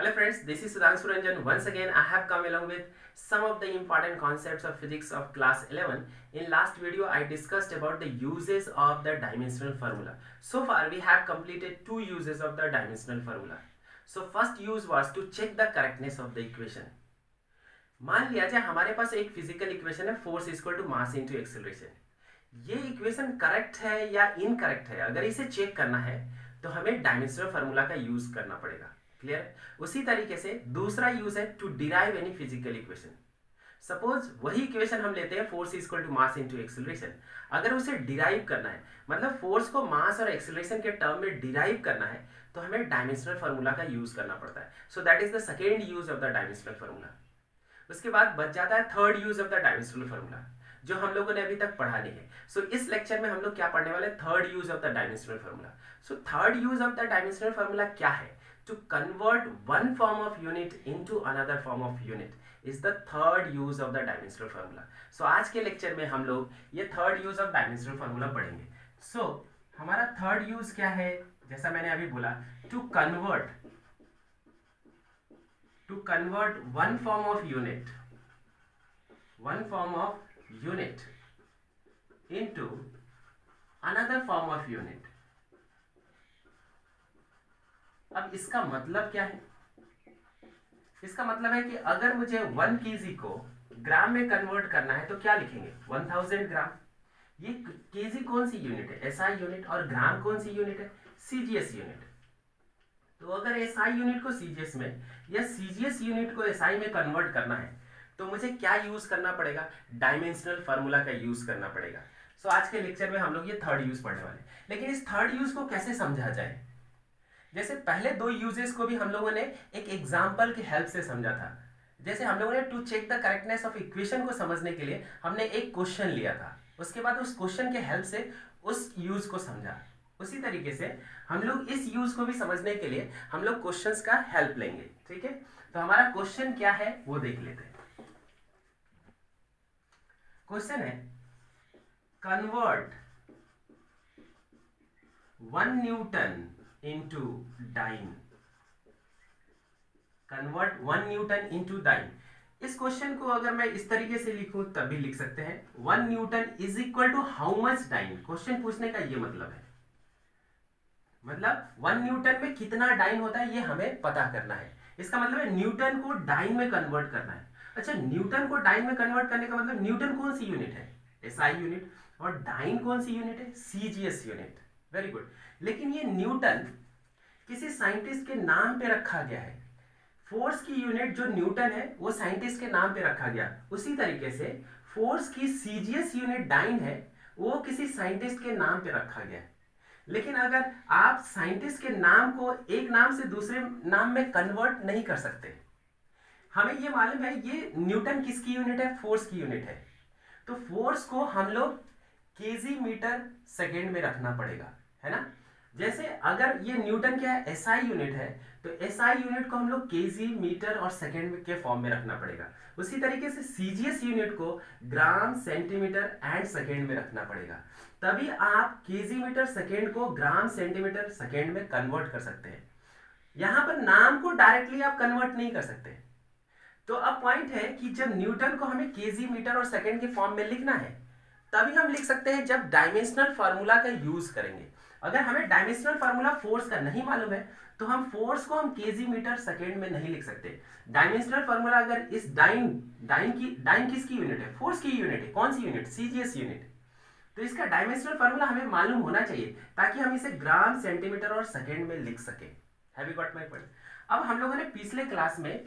Hello friends, this is Sudhanshu Ranjan. Once again, I have come along with some of the important concepts of physics of class 11. In last video, I discussed about the uses of the dimensional formula. So far, we have completed two uses of the dimensional formula. So first use was to check the correctness of the equation. मान लिया जाए हमारे पास एक physical equation है force equal to mass into acceleration. ये equation correct है या इनकरेक्ट है, अगर इसे चेक करना है तो हमें डायमेंशनल फार्मूला का यूज करना पड़ेगा। क्लियर? उसी तरीके से दूसरा यूज है to derive any physical equation. Suppose वही इक्वेशन हम लेते हैं force equal to mass into acceleration. अगर उसे डिराइव करना है, मतलब फोर्स को मास और एक्सेलरेशन के टर्म में डिराइव करना है, तो हमें डायमेंशनल फार्मूला का यूज करना पड़ता है। So that is the second use of the dimensional formula. उसके बाद बच जाता है third use of the dimensional formula, जो हम लोगों ने अभी तक पढ़ा नहीं है। सो इस लेक्चर में हम लोग क्या पढ़ने वाले, third use of the dimensional formula. So third use of the dimensional formula क्या है? To convert one form of unit into another form of unit is the third use of the dimensional formula. So आज के lecture में हम लोग ये third use of dimensional formula पढ़ेंगे। So हमारा थर्ड यूज क्या है? जैसा मैंने अभी बोला, to convert one form of unit into another form of unit। अब इसका मतलब क्या है? इसका मतलब है कि अगर मुझे 1 kg को ग्राम में कन्वर्ट करना है तो क्या लिखेंगे? 1000 ग्राम। ये kg कौन सी यूनिट है? SI unit. और ग्राम कौन सी यूनिट है? CGS unit. तो अगर SI यूनिट को CGS में या CGS यूनिट को SI में कन्वर्ट करना है तो मुझे क्या यूज करना पड़ेगा? डायमेंशनल फार्मूला का यूज करना पड़ेगा। सो आज के लेक्चर में हम लोग ये थर्ड यूज पढ़ने वाले हैं। लेकिन इस थर्ड यूज को कैसे समझा जाए? जैसे पहले दो यूजेस को भी हम लोगों ने एक एग्जाम्पल की हेल्प से समझा था। जैसे हम लोगों ने to check the correctness of equation को समझने के लिए हमने एक क्वेश्चन लिया था, उसके बाद उस क्वेश्चन के हेल्प से उस यूज को समझा। उसी तरीके से हम लोग इस यूज को भी समझने के लिए हम लोग क्वेश्चंस का हेल्प लेंगे। ठीक है, तो हमारा क्वेश्चन क्या है वो देख लेते हैं। क्वेश्चन है convert 1 newton into dyne. Convert 1 newton into dyne. इस क्वेश्चन को अगर मैं इस तरीके से लिखूं तब भी लिख सकते हैं, 1 newton is equal to how much dyne. Question पूछने का ये मतलब है, मतलब 1 न्यूटन में कितना डाइन होता है ये हमें पता करना है। इसका मतलब है न्यूटन को डाइन में कन्वर्ट करना है। अच्छा, न्यूटन को डाइन में कन्वर्ट करने का मतलब न्यूटन कौन सी यूनिट है? SI unit. और डाइन कौन सी यूनिट है? CGS unit. Very good. लेकिन ये न्यूटन किसी साइंटिस्ट के नाम पे रखा गया है। फोर्स की यूनिट जो न्यूटन है वो साइंटिस्ट के नाम पे रखा गया। उसी तरीके से फोर्स की CGS यूनिट डाइन है, वो किसी साइंटिस्ट के नाम पे रखा गया है। लेकिन अगर आप साइंटिस्ट के नाम को एक नाम से दूसरे नाम में कन्वर्ट नहीं कर सकते। हमें ये मालूम है ये न्यूटन किसकी यूनिट है? फोर्स की यूनिट है। तो फोर्स को हम लोग केजी मीटर सेकेंड में रखना पड़ेगा, है ना। जैसे अगर ये न्यूटन क्या है? SI यूनिट है, तो SI यूनिट को हम लोग केजी मीटर और सेकेंड के फॉर्म में रखना पड़ेगा। उसी तरीके से CGS यूनिट को ग्राम, सेंटीमीटर एंड सेकेंड में रखना पड़ेगा। तभी आप केजी मीटर सेकेंड को ग्राम, सेंटीमीटर सेकेंड में कन्वर्ट कर सकते हैं। यहां पर नाम को डायरेक्टली आप कन्वर्ट नहीं कर सकते। तो अब पॉइंट है कि जब न्यूटन को हमें केजी, मीटर और सेकेंड के फॉर्म में लिखना है तभी हम लिख सकते हैं जब डायमेंशनल फार्मूला का यूज करेंगे। अगर हमें डायमेंशनल फार्मूला फोर्स का नहीं मालूम है तो हम फोर्स को हम केजी, मीटर सेकेंड में नहीं लिख सकते। डायमेंशनल फार्मूला अगर इस डाइन किसकी यूनिट है? फोर्स की यूनिट है। कौन सी यूनिट? CGS unit. तो इसका डायमेंशनल फार्मूला हमें मालूम होना चाहिए ताकि हम इसे ग्राम, सेंटीमीटर और सेकेंड में लिख सके। Have you got my point? अब हम लोगों ने पिछले क्लास में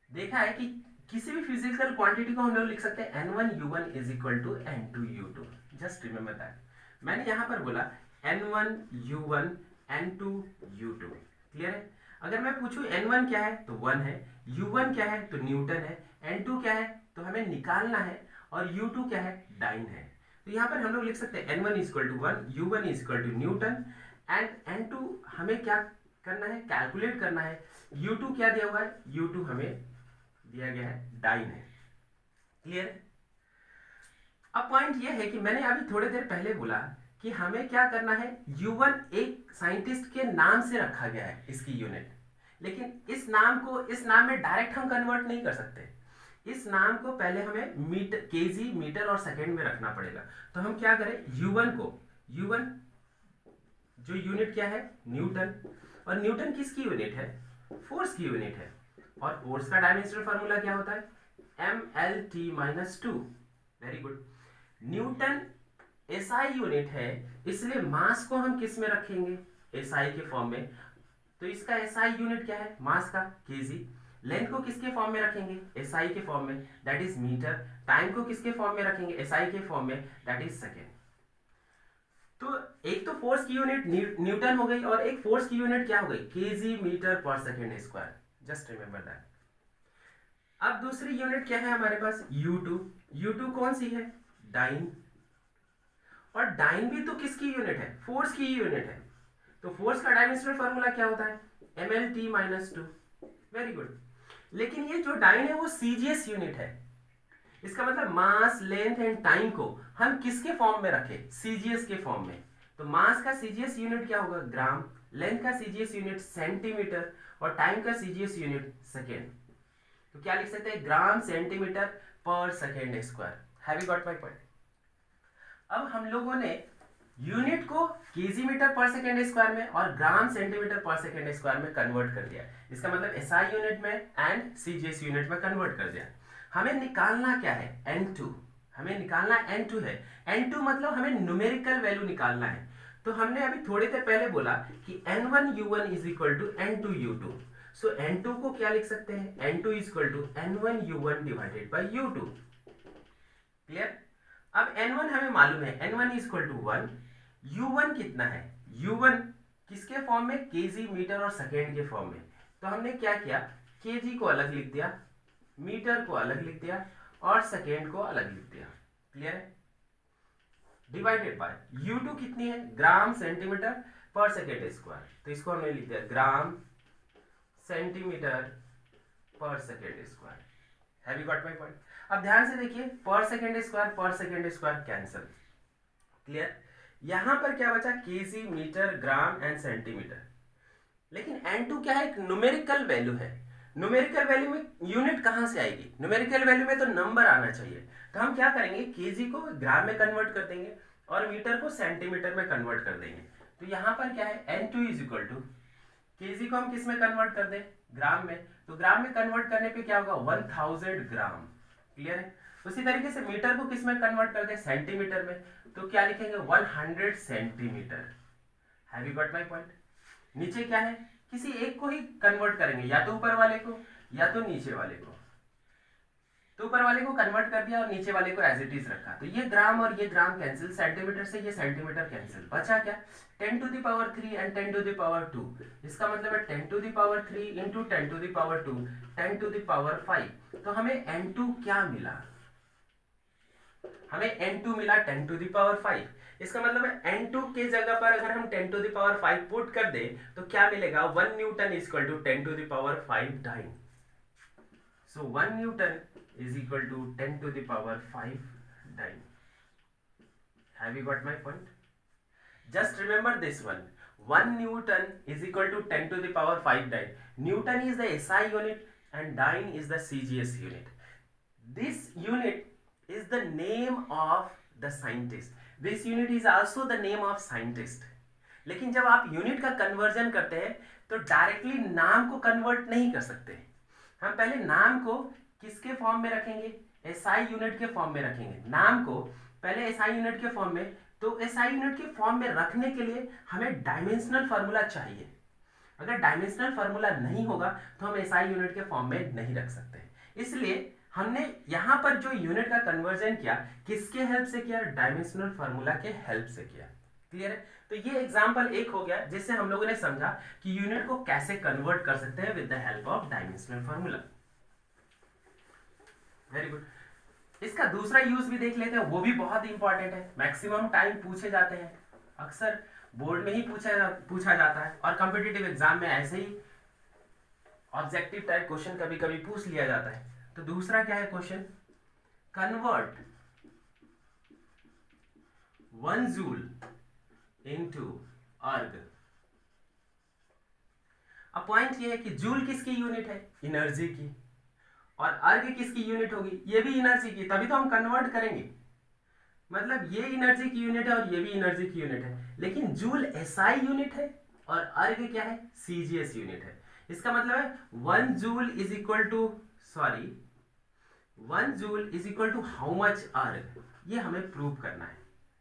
देखा है कि किसी भी फिजिकल क्वांटिटी को हम लोग लिख सकते हैं N1U1 is equal to N2U2। Just remember that. मैंने यहां पर बोला N1U1 N2U2। क्लियर है? अगर मैं पूछूं N1 क्या है तो 1 है, U1 क्या है तो न्यूटन है, N2 क्या है तो हमें निकालना है, और U2 क्या है? डाइन है। तो यहां पर हम लोग लिख सकते हैं N1 is equal to 1, U1 is equal to newton and N2 हमें क्या करना है? कैलकुलेट करना है। U2 क्या दिया हुआ है? U2 हमें दिया गया है, डाइन है। क्लियर? अब पॉइंट यह है कि मैंने अभी थोड़ी देर पहले बोला कि हमें क्या करना है? U1 एक साइंटिस्ट के नाम से रखा गया है इसकी यूनिट, लेकिन इस नाम में डायरेक्ट हम कन्वर्ट नहीं कर सकते। इस नाम को पहले हमें मीटर, केजी, मीटर और सेकेंड में रखना पड़ेगा। तो हम क्या करें, U1 जो यूनिट क्या है, न्यूटन, और न्यूटन किसकी यूनिट है, फोर्स की यूनिट है, और फोर्स का डायमेंशनल फार्मूला क्या होता है, mlt-2। Very good. Newton SI unit है, इसलिए मास को हम किस में रखेंगे, एसआई के फॉर्म में। तो इसका एसआई यूनिट क्या है, मास का, केजी। लेंथ को किसके फॉर्म में रखेंगे, एसआई के फॉर्म में, दैट इज मीटर। टाइम को किसके फॉर्म में रखेंगे, एसआई के फॉर्म में, दैट इज सेकेंड। तो एक तो फोर्स की यूनिट न्यूटन हो गई, और एक फोर्स की यूनिट क्या हो गई, केजी मीटर पर second square. Just remember that. अब दूसरी यूनिट क्या है हमारे पास, U2 कौन सी है, डाइन। और डाइन भी तो किसकी यूनिट है, फोर्स की यूनिट है। तो फोर्स का डायमेंशनल फार्मूला क्या होता है, mlt-2। Very good. लेकिन ये जो डाइन है वो सीजीएस यूनिट है। इसका मतलब मास, लेंथ एंड टाइम को हम किसके फॉर्म में रखें, सीजीएस के फॉर्म में। तो मास का सीजीएस यूनिट क्या होगा, ग्राम। लेंथ का सीजीएस यूनिट सेंटीमीटर, और टाइम का सीजीएस यूनिट सेकेंड। तो क्या लिख सकते हैं, ग्राम सेंटीमीटर पर second square. Have you got my point. अब हम लोगों ने यूनिट को केजी मीटर पर सेकेंड स्क्वायर में और ग्राम सेंटीमीटर पर सेकेंड स्क्वायर में कन्वर्ट कर दिया। इसका मतलब एसआई यूनिट में एंड सीजीएस यूनिट में कन्वर्ट कर दिया। हमें निकालना क्या है, N2। हमें निकालना N2 है। N2 मतलब हमें न्यूमेरिकल वैल्यू निकालना है। तो हमने अभी थोड़ी देर पहले बोला कि N1U1 is equal to N2U2। So N2 को क्या लिख सकते हैं, N2 is equal to N1U1 divided by U2। Clear. अब N1 हमें मालूम है, N1 is equal to 1। U1 कितना है, U1 किसके फॉर्म में, केजी, मीटर और सेकेंड के फॉर्म में। तो हमने क्या किया, केजी को अलग लिख दिया, मीटर को अलग लिख दिया, और सेकेंड को अलग लिख दिया। क्लियर है। डिवाइडेड बाय U2 कितनी है, ग्राम सेंटीमीटर पर सेकेंड स्क्वायर। तो इसको हमने लिख दिया ग्राम सेंटीमीटर पर second square. Have you got my point. अब ध्यान से देखिए, पर सेकेंड स्क्वायर कैंसिल। क्लियर। यहां पर क्या बचा, KG, metre, gram and centimetre. लेकिन N2 क्या है, एक न्यूमेरिकल वैल्यू है। न्यूमेरिकल वैल्यू में यूनिट कहां से आएगी, न्यूमेरिकल वैल्यू में तो नंबर आना चाहिए। तो हम क्या करेंगे, केजी को ग्राम में कन्वर्ट कर देंगे और मीटर को सेंटीमीटर में कन्वर्ट कर देंगे। तो यहां पर क्या है, N2 is equal to, KG को हम किस में कन्वर्ट कर दें, ग्राम में। तो ग्राम में कन्वर्ट करने पे क्या होगा, 1000 ग्राम। क्लियर है। उसी तरीके से मीटर को किस में कन्वर्ट कर दें, सेंटीमीटर में। तो क्या लिखेंगे, 100 centimetre. Have you got my point. नीचे क्या है, किसी एक को ही कन्वर्ट करेंगे, या तो ऊपर वाले को या तो नीचे वाले को। तो ऊपर वाले को कन्वर्ट कर दिया और नीचे वाले को एज इट इज रखा। तो ये ग्राम और ये ग्राम कैंसिल, सेंटीमीटर से ये सेंटीमीटर कैंसिल। बचा क्या, 10 to the power 3 and 10 to the power 2। इसका मतलब है 10 to the power 3 into 10 to the power 2, 10 to the power 5। तो हमें N2 क्या मिला, हमें N2 मिला 10 टू द पावर 5। इसका मतलब है N2 के जगह पर अगर हम 10 टू द पावर 5 पुट कर दे तो क्या मिलेगा, 1 newton is equal to 10 to the power 5 dyne. So 1 newton is equal to 10 to the power 5 dyne. Have you got my point? Just remember this one. 1 Newton is equal to 10 to the power 5 dyne. Newton is the SI unit and dyne is the CGS unit. This unit is the name of the scientist. This unit is also the name of scientist. लेकिन जब आप unit का conversion करते हैं तो directly नाम को convert नहीं कर सकते। हम पहले नाम को किसके फॉर्म में रखेंगे, एसआई यूनिट के फॉर्म में रखेंगे। नाम को पहले एसआई यूनिट के फॉर्म में। तो एसआई यूनिट के फॉर्म में रखने के लिए हमें डायमेंशनल फार्मूला चाहिए। अगर डायमेंशनल फार्मूला नहीं होगा तो हम एसआई यूनिट के फॉर्म में नहीं रख सकते। इसलिए हमने यहां पर जो यूनिट का कन्वर्जन किया किसके हेल्प से किया, डायमेंशनल फार्मूला के हेल्प से किया। क्लियर है। तो ये एग्जांपल एक हो गया जिससे हम लोगों ने समझा कि यूनिट को कैसे कन्वर्ट कर सकते हैं with the help of dimensional formula. Very good. इसका दूसरा यूज भी देख लेते हैं, वो भी बहुत इंपॉर्टेंट है, मैक्सिमम टाइम पूछे जाते हैं, अक्सर बोर्ड में ही पूछा जाता है और कॉम्पिटिटिव एग्जाम में ऐसे ही ऑब्जेक्टिव टाइप क्वेश्चन कभी कभी पूछ लिया जाता है। तो दूसरा क्या है क्वेश्चन, कन्वर्ट 1 जूल इनटू अर्ग। अब पॉइंट ये है कि जूल किसकी यूनिट है, एनर्जी की, और अर्ग किसकी यूनिट होगी, ये भी एनर्जी की, तभी तो हम कन्वर्ट करेंगे। मतलब ये एनर्जी की यूनिट है और ये भी एनर्जी की यूनिट है, लेकिन जूल एसआई यूनिट है और अर्ग क्या है, सीजीएस यूनिट है। इसका मतलब है 1 joule is equal to how much erg, ये हमें प्रूव करना है।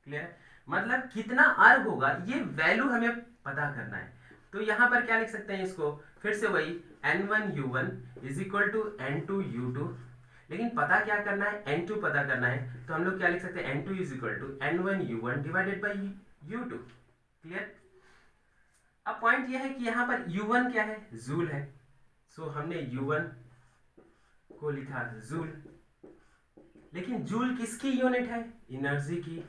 क्लियर है, मतलब कितना अर्ग होगा ये वैल्यू हमें पता करना है। तो यहां पर क्या लिख सकते हैं इसको, फिर से वही N1U1 is equal to N2U2, लेकिन पता क्या करना है, N2 पता करना है, तो हम लोग क्या लिख सकते हैं, N2 is equal to N1U1 divided by U2। Clear. अब पॉइंट यह है कि यहां पर U1 क्या है, जूल है, सो हमने U1 को लिखा जूल, लेकिन जूल किसकी यूनिट है, एनर्जी की,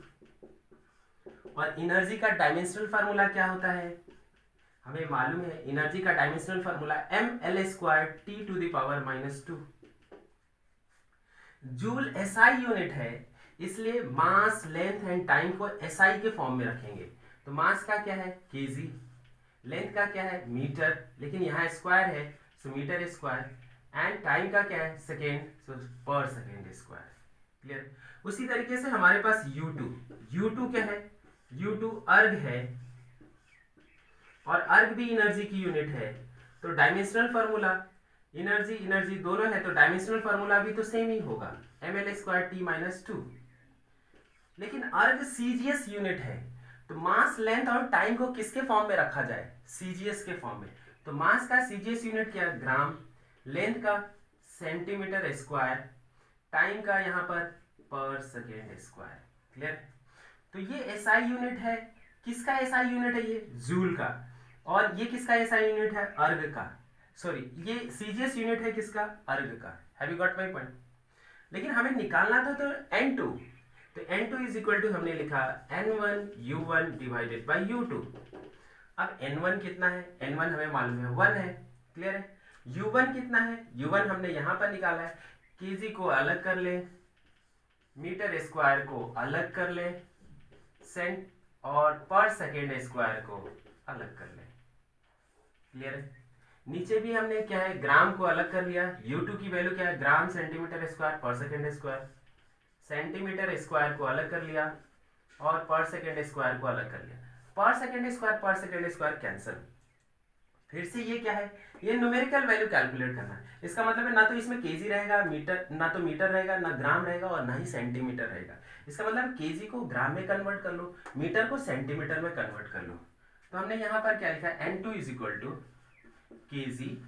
और एनर्जी का डायमेंशनल फार्मूला क्या होता है, हमें मालूम है एनर्जी का dimensional formula mL²T⁻²। Joule SI unit है, इसलिए मास, लेंथ एंड टाइम को एसआई के फॉर्म में रखेंगे। तो मास का क्या है, केजी, लेंथ का क्या है, मीटर, लेकिन यहाँ स्क्वायर है सो मीटर स्क्वायर, एंड टाइम का क्या है, सेकेंड, सो पर सेकेंड स्क्वायर। क्लियर। उसी तरीके से हमारे पास U2 क्या है, U2 अर्ग है, और अर्ग भी एनर्जी की यूनिट है, तो डायमेंशनल फार्मूला एनर्जी दोनों है, तो डायमेंशनल फार्मूला भी तो सेम ही होगा, mL²T⁻²। लेकिन अर्ग सीजीएस यूनिट है, तो मास, लेंथ और टाइम को किसके फॉर्म में रखा जाए, सीजीएस के फॉर्म में। तो मास का सीजीएस यूनिट क्या है, ग्राम, लेंथ का सेंटीमीटर स्क्वायर, टाइम का यहाँ पर सेकेंड स्क्वायर। क्लियर। तो ये एसआई यूनिट है, किसका एसआई यूनिट है, ये जूल का, और ये किसका एसआई यूनिट है, अर्ग का, सॉरी ये सीजीएस यूनिट है किसका, अर्ग का। Have you got my point. लेकिन हमें निकालना था तो N2, तो N2 इज इक्वल टू हमने लिखा N1U1 डिवाइडेड बाई U2। अब N1 कितना है, N1 हमें मालूम है 1 है। क्लियर है। U1 कितना है, U1 हमने यहां पर निकाला है, केजी को अलग कर ले, मीटर स्क्वायर को अलग कर ले, सेंट और पर सेकेंड स्क्वायर को अलग कर ले। क्लियर है। नीचे भी हमने क्या है, ग्राम को अलग कर लिया, U2 की वैल्यू क्या है, ग्राम सेंटीमीटर स्क्वायर पर सेकेंड स्क्वायर, सेंटीमीटर स्क्वायर को अलग कर लिया और पर सेकेंड स्क्वायर को अलग कर लिया। पर सेकेंड स्क्वायर कैंसिल। फिर से ये क्या है, ये न्यूमेरिकल वैल्यू कैलकुलेट करना है। इसका मतलब है ना तो इसमें केजी रहेगा, मीटर, ना तो मीटर रहेगा, ना ग्राम रहेगा, और ना ही सेंटीमीटर रहेगा। इसका मतलब केजी को ग्राम में कन्वर्ट कर लो, मीटर को सेंटीमीटर में कन्वर्ट कर लो। तो हमने यहाँ पर क्या लिखा है, N2 is equal to KG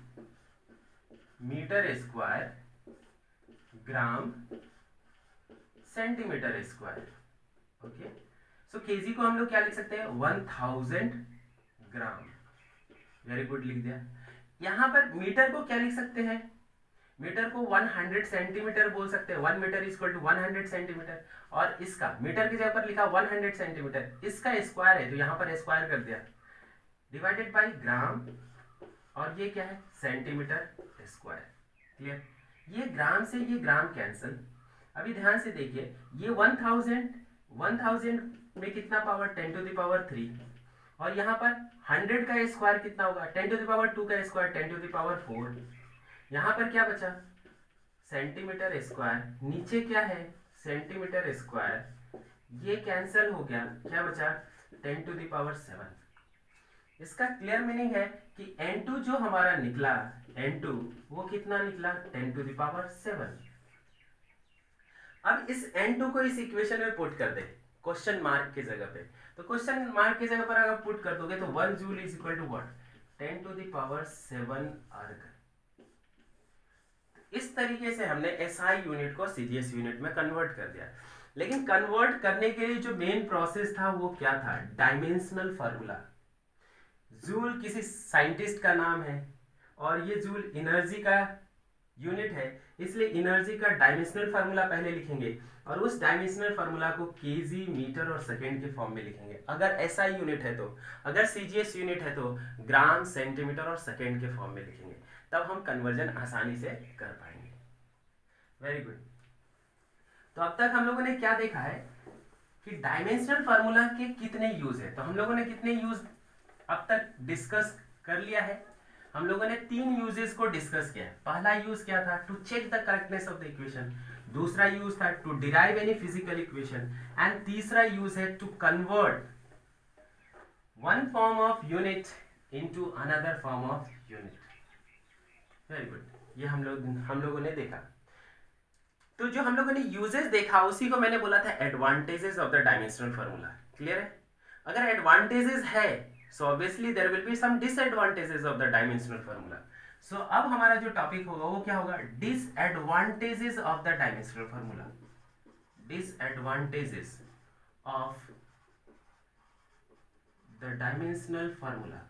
metre square gram centimetre square. Okay, so KG को हम लोग क्या लिख सकते हैं, 1000 ग्राम। वेरी गुड, लिख दिया। यहां पर मीटर को क्या लिख सकते हैं, मीटर को 100 सेंटीमीटर बोल सकते हैं, 1 मीटर इक्वल टू 100 सेंटीमीटर, और इसका मीटर की जगह पर लिखा 100 सेंटीमीटर, इसका स्क्वायर है तो यहां पर स्क्वायर कर दिया, डिवाइडेड बाई ग्राम, और ये क्या है, सेंटीमीटर स्क्वायर। क्लियर। ये ग्राम से ये ग्राम कैंसिल। अभी ध्यान से देखिए, ये 1000 में कितना पावर, 10⁻3, और यहाँ पर 100 का स्क्वायर कितना होगा, 10⁻2 का स्क्वायर 10⁻4। यहाँ पर क्या बचा, सेंटीमीटर स्क्वायर, नीचे क्या है, सेंटीमीटर स्क्वायर, ये कैंसिल हो गया, क्या बचा 10⁻7। इसका क्लियर मीनिंग है कि N2 जो हमारा निकला, N2 वो कितना निकला, 10⁻7। अब इस N2 को इस इक्वेशन में पुट कर दे, क्वेश्चन मार्क की जगह पे। तो क्वेश्चन मार्क की जगह पर अगर पुट कर दोगे तो 1 joule is equal to what, 10⁻7 erg. इस तरीके से हमने एसआई यूनिट को सीजीएस यूनिट में कन्वर्ट कर दिया। लेकिन कन्वर्ट करने के लिए जो मेन प्रोसेस था वो क्या था, डायमेंशनल फार्मूला। जूल किसी साइंटिस्ट का नाम है और ये जूल एनर्जी का यूनिट है, इसलिए एनर्जी का डायमेंशनल फार्मूला पहले लिखेंगे और उस डायमेंशनल फार्मूला को केजी, मीटर और सेकेंड के फॉर्म में लिखेंगे। अगर एसआई यूनिट है तो, अगर सीजीएस यूनिट है तो ग्राम, सेंटीमीटर और सेकेंड के फॉर्म में लिखेंगे, तब हम कन्वर्जन आसानी से कर पाएंगे। Very good. तो अब तक हम लोगों ने क्या देखा है कि डायमेंशनल फार्मूला के कितने यूज है। तो हम लोगों ने कितने यूज अब तक डिस्कस कर लिया है। हम लोगों ने 3 यूजेस को डिस्कस किया। पहला यूज क्या था? To check the correctness of the equation. दूसरा यूज था to derive any physical equation. And तीसरा यूज है to convert one form of unit into another form of unit. Very good, ये हम लोगों ने देखा। तो जो हम लोगों ने यूजेस देखा उसी को मैंने बोला था advantages of the dimensional formula. Clear है? अगर एडवांटेजेस है so obviously there will be some disadvantages of the dimensional formula. So अब हमारा जो टॉपिक होगा वो क्या होगा? Disadvantages of the dimensional formula. Disadvantages of the dimensional formula.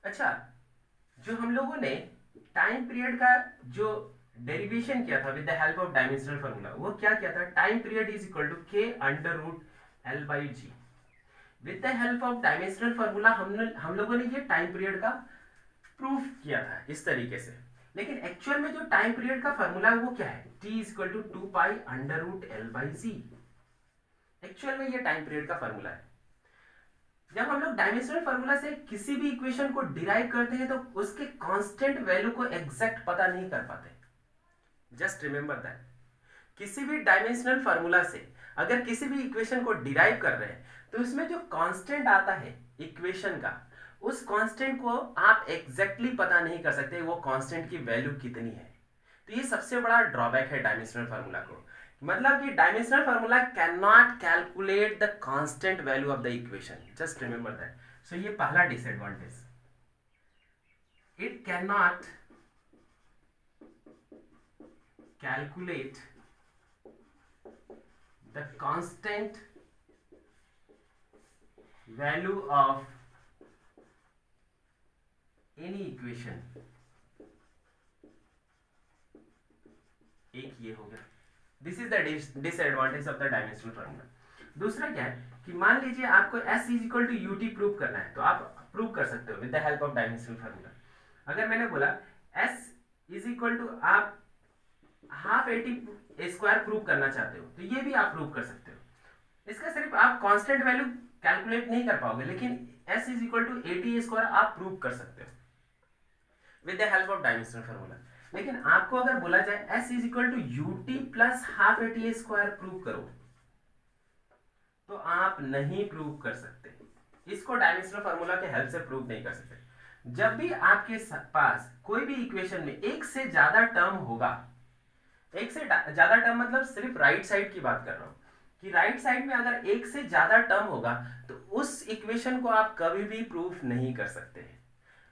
अच्छा, जो हम लोगों ने टाइम पीरियड का जो डेरिवेशन किया था with the help of dimensional formula, वो क्या किया था? Time period is equal to K under root L by G. With the help of dimensional formula हम लोगों ने ये टाइम पीरियड का प्रूफ किया था इस तरीके से। लेकिन एक्चुअल में जो टाइम पीरियड का फार्मूला है वो क्या है? T is equal to 2 pi under root L by G. Actual में ये टाइम पीरियड का फार्मूला है। जब हम लोग डायमेंशनल फार्मूला से किसी भी इक्वेशन को डिराइव करते हैं तो उसके कांस्टेंट वैल्यू को एग्जैक्ट पता नहीं कर पाते। जस्ट रिमेंबर दैट, किसी भी डायमेंशनल फार्मूला से अगर किसी भी इक्वेशन को डिराइव कर रहे हैं तो उसमें जो कांस्टेंट आता है इक्वेशन का, उस कांस्टेंट को आप एग्जैक्टली पता नहीं कर सकते वो कांस्टेंट की वैल्यू कितनी है। तो ये सबसे बड़ा ड्रॉबैक है डायमेंशनल फार्मूला को। मतलब कि dimensional formula can not calculate the constant value of the equation. Just remember that. So ये पहला disadvantage, it can not calculate the constant value of any equation. एक ये हो गया, this is the disadvantage of the dimensional formula. दूसरा क्या है कि मान लीजिए आपको S is equal to ut prove करना है, तो आप प्रूव कर सकते हो with the help of dimensional formula. अगर मैंने बोला S इज इक्वल टू आप हाफ एटी स्क्वायर प्रूव करना चाहते हो तो ये भी आप प्रूव कर सकते हो। इसका सिर्फ आप कांस्टेंट वैल्यू कैलकुलेट नहीं कर पाओगे, लेकिन S is equal to 80 square आप प्रूव कर सकते हो with the help of dimensional formula. लेकिन आपको अगर बोला जाए S is equal to UT plus half AT square prove करो तो आप नहीं प्रूव कर सकते। इसको डायमेंशनल फार्मूला के हेल्प से प्रूव नहीं कर सकते। जब भी आपके पास कोई भी इक्वेशन में एक से ज्यादा टर्म होगा, एक से ज्यादा टर्म मतलब सिर्फ राइट साइड की बात कर रहा हूं कि राइट साइड में अगर एक से ज्यादा टर्म होगा तो उस इक्वेशन को आप कभी भी प्रूफ नहीं कर सकते हैं।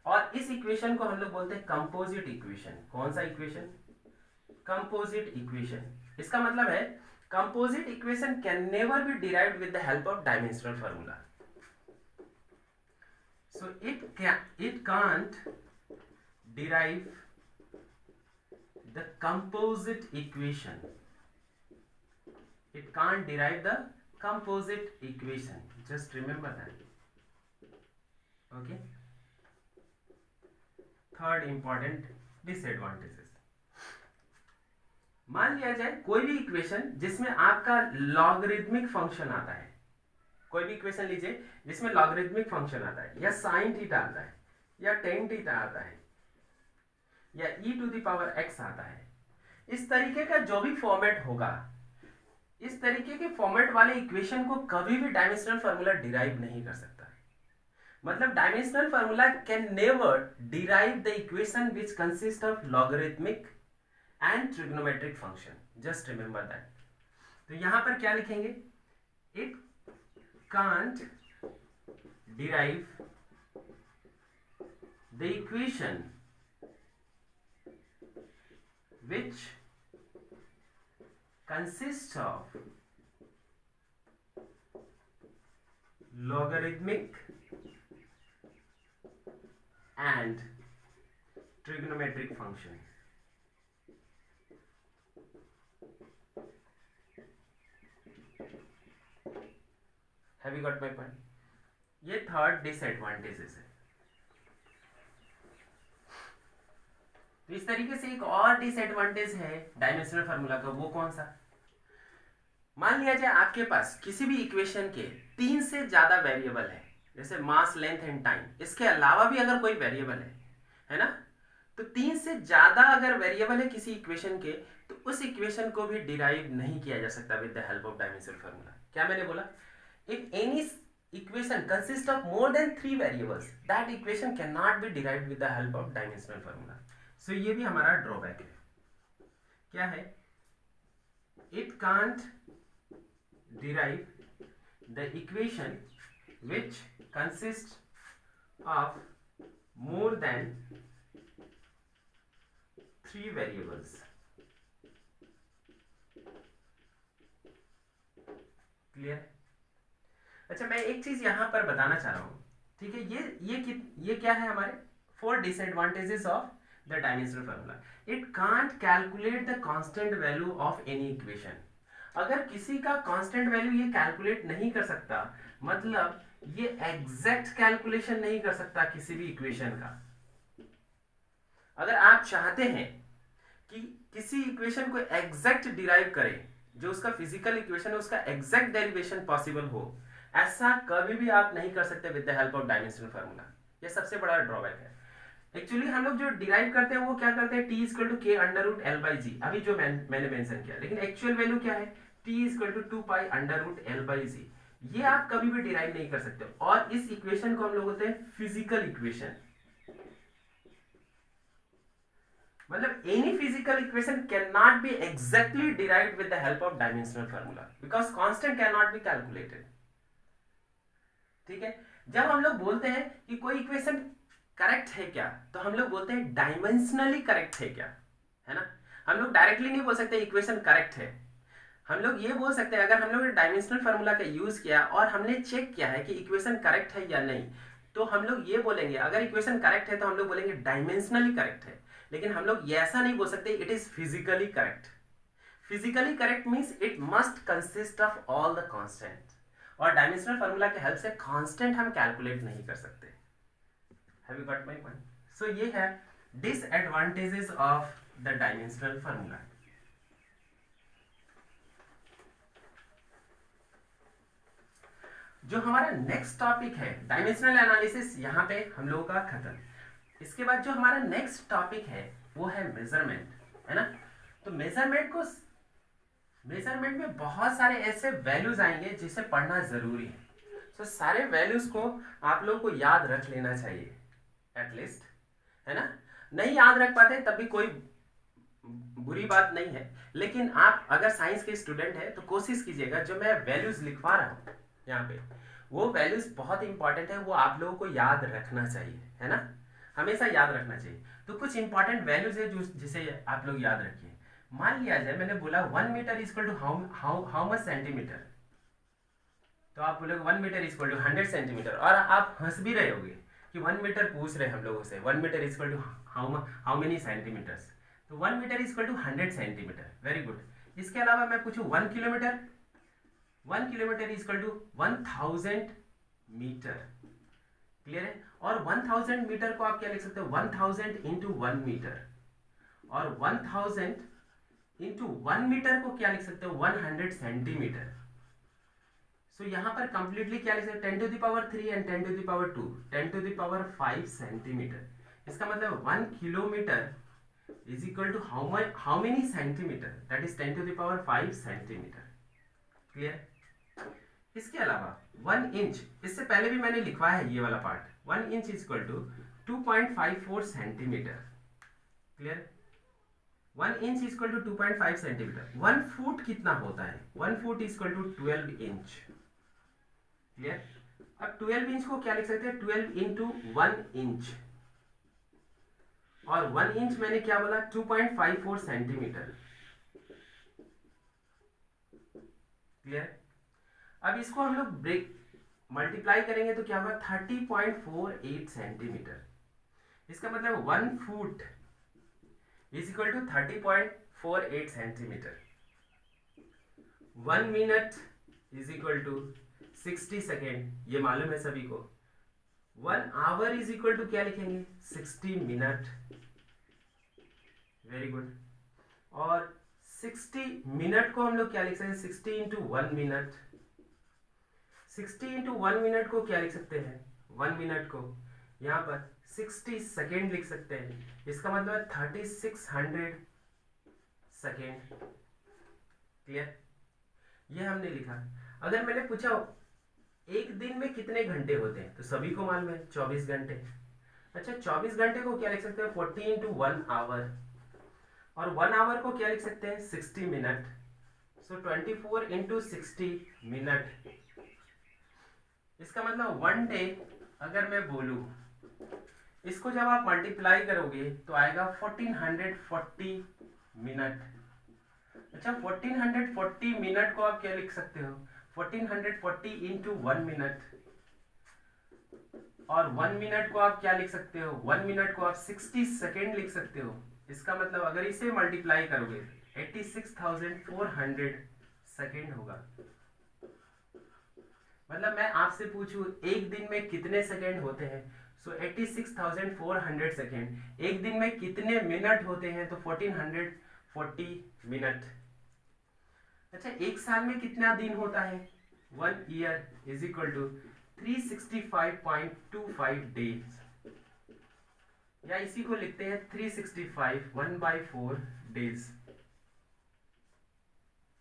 और इस इक्वेशन को हम लोग बोलते हैं कंपोजिट इक्वेशन। कौन सा इक्वेशन? Composite equation. इसका मतलब है composite equation can never be derived with the help of dimensional formula. So it can't derive the composite equation. It can't derive the composite equation. Just remember that. Okay. Third important disadvantages. मान लिया जाए कोई भी equation जिसमें आपका logarithmic function आता है, कोई भी इक्वेशन लीजिए जिसमें लॉगरिथमिक फंक्शन आता है, या साइन थीटा आता है, या टेन थीटा आता है, या e to the power x आता है। इस तरीके का जो भी फॉर्मेट होगा, इस तरीके के फॉर्मेट वाले इक्वेशन को कभी भी डायमेंशनल फार्मूला डिराइव नहीं कर सकता है। मतलब dimensional formula can never derive the equation which consist of logarithmic and trigonometric function. Just remember that. तो यहां पर क्या लिखेंगे? It can't derive the equation which consists of logarithmic and trigonometric function. Have you got my point? ये third disadvantages है। तो इस तरीके से एक और डिसएडवांटेज है डायमेंशनल फार्मूला का। वो कौन सा? मान लिया जाए आपके पास किसी भी इक्वेशन के 3 से ज्यादा वेरिएबल है, जैसे मास, लेंथ एंड टाइम, इसके अलावा भी अगर कोई वेरिएबल है ना, तो 3 से ज्यादा अगर वेरिएबल है किसी इक्वेशन के, तो उस इक्वेशन को भी डिराइव नहीं किया जा सकता with the help of dimensional formula. क्या मैंने बोला? If any equation consists of more than 3 variables, that equation cannot be derived with the help of dimensional formula. So ये भी हमारा ड्रॉबैक है। क्या है? It can't derive the equation which consists of more than 3 variables. Clear? अच्छा, मैं एक चीज यहां पर बताना चाह रहा हूं, ठीक है? ये क्या है हमारे 4 disadvantages of the dimensional formula. It can't calculate the constant value of any equation. अगर किसी का कांस्टेंट वैल्यू ये कैलकुलेट नहीं कर सकता, मतलब ये एग्जैक्ट कैलकुलेशन नहीं कर सकता किसी भी इक्वेशन का। अगर आप चाहते हैं कि किसी इक्वेशन को एग्जैक्ट डिराइव करें, जो उसका फिजिकल इक्वेशन है उसका एग्जैक्ट डेरिवेशन पॉसिबल हो, ऐसा कभी भी आप नहीं कर सकते with the help of dimensional formula. ये सबसे बड़ा ड्रॉबैक है। एक्चुअली हम लोग जो डिराइव करते हैं वो क्या करते हैं, t equal to K under root L by जी, अभी जो मैंने मेंशन किया, लेकिन एक्चुअल वैल्यू क्या है, t equal to 2 pi under root L by g. ये आप कभी भी डिराइव नहीं कर सकते, और इस इक्वेशन को हम लोग बोलते हैं फिजिकल इक्वेशन। मतलब any physical equation can not be exactly derived with the help of dimensional formula, because constant can not be calculated. ठीक है? जब हम लोग बोलते हैं कि कोई इक्वेशन करेक्ट है क्या, तो हम लोग बोलते हैं डायमेंशनली करेक्ट है क्या, है ना? हम लोग डायरेक्टली नहीं बोल सकते इक्वेशन करेक्ट है। हम लोग ये बोल सकते हैं, अगर हम लोग ने डायमेंशनल फार्मूला का यूज किया और हमने चेक किया है कि इक्वेशन करेक्ट है या नहीं, तो हम लोग ये बोलेंगे, अगर इक्वेशन करेक्ट है तो हम लोग बोलेंगे डायमेंशनली करेक्ट है। लेकिन हम लोग ये ऐसा नहीं बोल सकते it is physically correct. Physically correct means it must consist of all the constant, और डायमेंशनल फार्मूला के हेल्प से कांस्टेंट हम कैलकुलेट नहीं कर सकते। Have you got my point? So ये है disadvantages of the dimensional formula. जो हमारा नेक्स्ट टॉपिक है डायमेंशनल एनालिसिस, यहां पे हम लोगों का खत्म। इसके बाद जो हमारा नेक्स्ट टॉपिक है वो है मेजरमेंट, है ना? तो मेजरमेंट में बहुत सारे ऐसे वैल्यूज आएंगे जिसे पढ़ना जरूरी है। तो सारे वैल्यूज को आप लोगों को याद रख लेना चाहिए एटलीस्ट, है ना? नहीं याद रख पाते तब भी कोई बुरी बात नहीं है, लेकिन आप अगर साइंस के स्टूडेंट हैं तो कोशिश कीजिएगा जो मैं वैल्यूज लिखवा रहा हूँ यहाँ पे, वो वैल्यूज बहुत इंपॉर्टेंट है, वो आप लोगों को याद रखना चाहिए, है ना? हमेशा याद रखना चाहिए। तो कुछ इंपॉर्टेंट वैल्यूज है जिसे आप लोग याद रखिए। मान लिया जाए मैंने बोला 1 metre equal to how much centimetre, तो आप बोलोगे 1 मीटर इक्वल टू 100 सेंटीमीटर, और आप हंस भी रहे होगे कि 1 मीटर पूछ रहे हम लोगों से, 1 metre equal to how many centimetres, तो 1 metre equal to 100 centimetre. Very good. इसके अलावा मैं पूछूं 1 kilometre, 1 kilometre equal to 1000 metre. Clear है? और 1000 मीटर को आप क्या लिख सकते हो, 1000 इंटू 1 मीटर, और 1000 इंटू 1 मीटर को क्या लिख सकते हो, 100 सेंटीमीटर। सो यहां पर कंप्लीटली क्या लिख सकते हो, 10 to the power 3 and 10 to the power 2, 10 to the power 5 centimetre. इसका मतलब 1 kilometre is equal to how many centimetre, that is 10 to the power 5 centimetre. Clear? इसके अलावा 1 इंच, इससे पहले भी मैंने लिखवा है ये वाला part, 1 inch is equal to 2.54 centimetre. Clear? 1 inch is equal to 2.5 centimetre. 1 foot कितना होता है, 1 foot is equal to 12 inch. Clear? अब 12 इंच को क्या लिख सकते हैं, 12 इंटू 1 इंच, और 1 इंच मैंने क्या बोला, 2.54 सेंटीमीटर। क्लियर? अब इसको हम लोग ब्रेक मल्टीप्लाई करेंगे तो क्या होगा, 30.48 सेंटीमीटर। इसका मतलब 1 foot is equal to 30.48 centimetre. 1 minute is equal to 60 second, ये मालूम है सभी को। 1 आवर इज इक्वल टू क्या लिखेंगे, 60 मिनट। Very good. और 60 मिनट को हम लोग क्या लिख सकते हैं, 60 इंटू 1 मिनट। 60 इंटू 1 मिनट को क्या लिख सकते हैं, 1 मिनट को यहाँ पर 60 सेकेंड लिख सकते हैं। इसका मतलब है 3600 सेकेंड। क्लियर, ये हमने लिखा। अगर मैंने पूछा एक दिन में कितने घंटे होते हैं, तो सभी को मालूम है 24 घंटे। अच्छा, 24 घंटे को क्या लिख सकते हैं, 40 इंटू 1 आवर, और 1 आवर को क्या लिख सकते हैं, 60 मिनट। सो 24 इंटू 60 मिनट। इसका मतलब 1 डे अगर मैं बोलूं, इसको जब आप मल्टीप्लाई करोगे तो आएगा 1440 मिनट। अच्छा, 1440 मिनट को आप क्या लिख सकते हो, 1440 इंटू 1 मिनट, और 1 मिनट को आप क्या लिख सकते हो, 1 मिनट को आप 60 सेकेंड लिख सकते हो। इसका मतलब अगर इसे मल्टीप्लाई करोगे 86,400 सेकेंड होगा। मतलब मैं आपसे पूछूं एक दिन में कितने सेकेंड होते हैं, सो 86,400 सेकेंड। एक दिन में कितने मिनट होते हैं, तो 1440 मिनट। अच्छा, एक साल में कितना दिन होता है, 1 year is equal to 365.25 days, या इसी को लिखते हैं 365 1/4 डेज।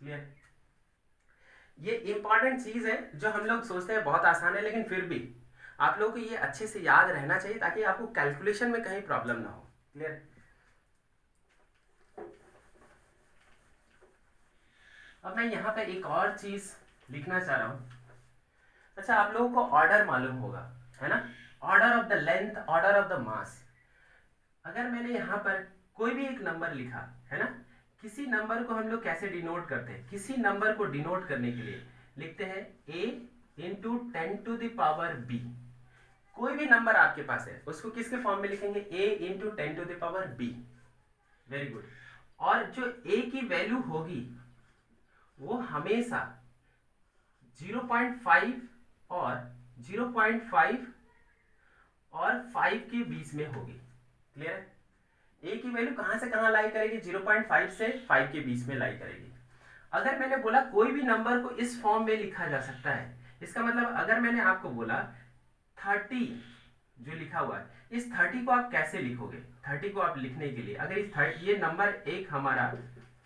क्लियर, ये इंपॉर्टेंट चीज है जो हम लोग सोचते हैं बहुत आसान है, लेकिन फिर भी आप लोगों को ये अच्छे से याद रहना चाहिए ताकि आपको कैलकुलेशन में कहीं प्रॉब्लम ना हो। क्लियर, अब मैं यहाँ पे एक और चीज लिखना चाह रहा हूं। अच्छा, आप लोगों को ऑर्डर मालूम होगा, है ना, order of the length, order of the mass. अगर मैंने यहाँ पर कोई भी एक नंबर लिखा है ना, किसी नंबर को हम लोग कैसे डिनोट करते हैं, किसी नंबर को डिनोट करने के लिए लिखते हैं a into 10 to the power b। कोई भी नंबर आपके पास है उसको किसके फॉर्म में लिखेंगे, a into 10 to the power b। Very good. और जो a की वैल्यू होगी वो हमेशा 0.5 और 0.5 और 5 के बीच में होगी। क्लियर है, ए की वैल्यू कहां से कहां लाई करेगी, 0.5 से 5 के बीच में लाई करेगी। अगर मैंने बोला कोई भी नंबर को इस फॉर्म में लिखा जा सकता है, इसका मतलब अगर मैंने आपको बोला 30 जो लिखा हुआ है, इस 30 को आप कैसे लिखोगे, 30 को आप लिखने के लिए अगर इस 30, ये नंबर एक हमारा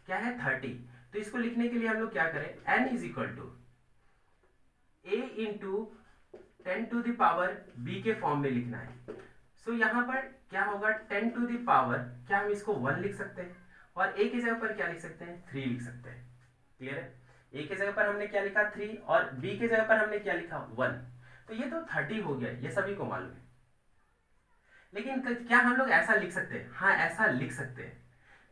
क्या है 30, तो इसको लिखने के लिए हम लोग क्या करें, n is equal to a into 10 to the power b के फॉर्म में लिखना है। सो यहाँ पर क्या होगा, 10 टू द पावर, क्या हम इसको 1 लिख सकते हैं, और a की जगह पर क्या लिख सकते हैं, 3 लिख सकते हैं। क्लियर है, a की जगह पर हमने क्या लिखा 3, और b की जगह पर हमने क्या लिखा 1। तो ये तो 30 हो गया, ये सभी को मालूम है। लेकिन क्या हम लोग ऐसा लिख सकते हैं, हाँ ऐसा लिख सकते हैं,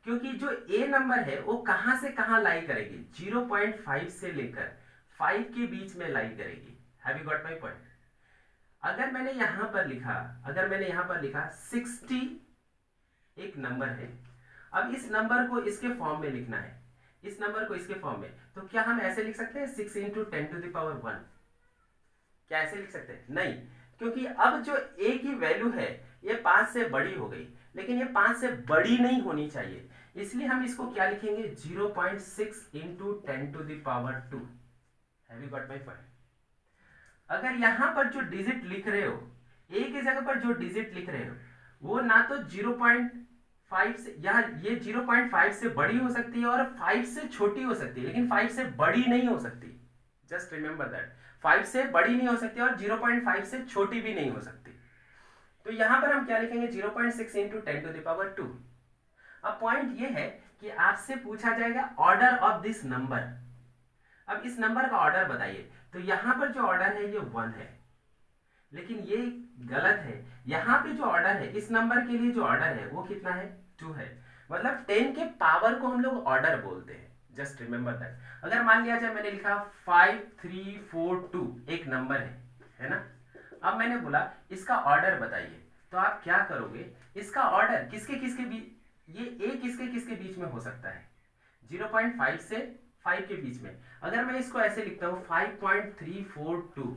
क्योंकि जो a नंबर है वो कहां से कहां लाई करेगी, 0.5 से लेकर 5 के बीच में लाई करेगी। Have you got my point. अगर मैंने यहां पर लिखा 60 एक नंबर है, अब इस नंबर को इसके फॉर्म में लिखना है, इस नंबर को इसके फॉर्म में, तो क्या हम ऐसे लिख सकते हैं 6 इंटू 10 टू द पावर 1, क्या ऐसे लिख सकते हैं, नहीं, क्योंकि अब जो a की वैल्यू है ये 5 से बड़ी हो गई, लेकिन ये 5 से बड़ी नहीं होनी चाहिए, इसलिए हम इसको क्या लिखेंगे 0.6 into 10 to the power 2। Have you got my point. अगर यहां पर जो डिजिट लिख रहे हो, a की जगह पर जो डिजिट लिख रहे हो वो ना तो 0.5 से, यहाँ ये 0.5 से बड़ी हो सकती है और 5 से छोटी हो सकती है, लेकिन 5 से बड़ी नहीं हो सकती। जस्ट रिमेंबर दैट, 5 से बड़ी नहीं हो सकती और 0.5 से छोटी भी नहीं हो सकती। तो यहां पर हम क्या लिखेंगे 0.6 इंटू 10 टू द पावर 2। अब पॉइंट ये है कि आपसे पूछा जाएगा ऑर्डर ऑफ दिस नंबर। अब इस नंबर का ऑर्डर बताइए, तो यहां पर जो ऑर्डर है ये 1 है, लेकिन ये गलत है, यहां पे जो ऑर्डर है इस नंबर के लिए जो ऑर्डर है वो कितना है 2 है, मतलब 10 के पावर को हम लोग ऑर्डर बोलते हैं। Just remember that. अगर मान लिया जाए मैंने लिखा 5342 एक नंबर है ना, अब मैंने बोला इसका ऑर्डर बताइए, तो आप क्या करोगे, इसका ऑर्डर किसके किसके बीच, ये a किसके किसके बीच में हो सकता है 0.5 से 5 के बीच में। अगर मैं इसको ऐसे लिखता हूं 5.342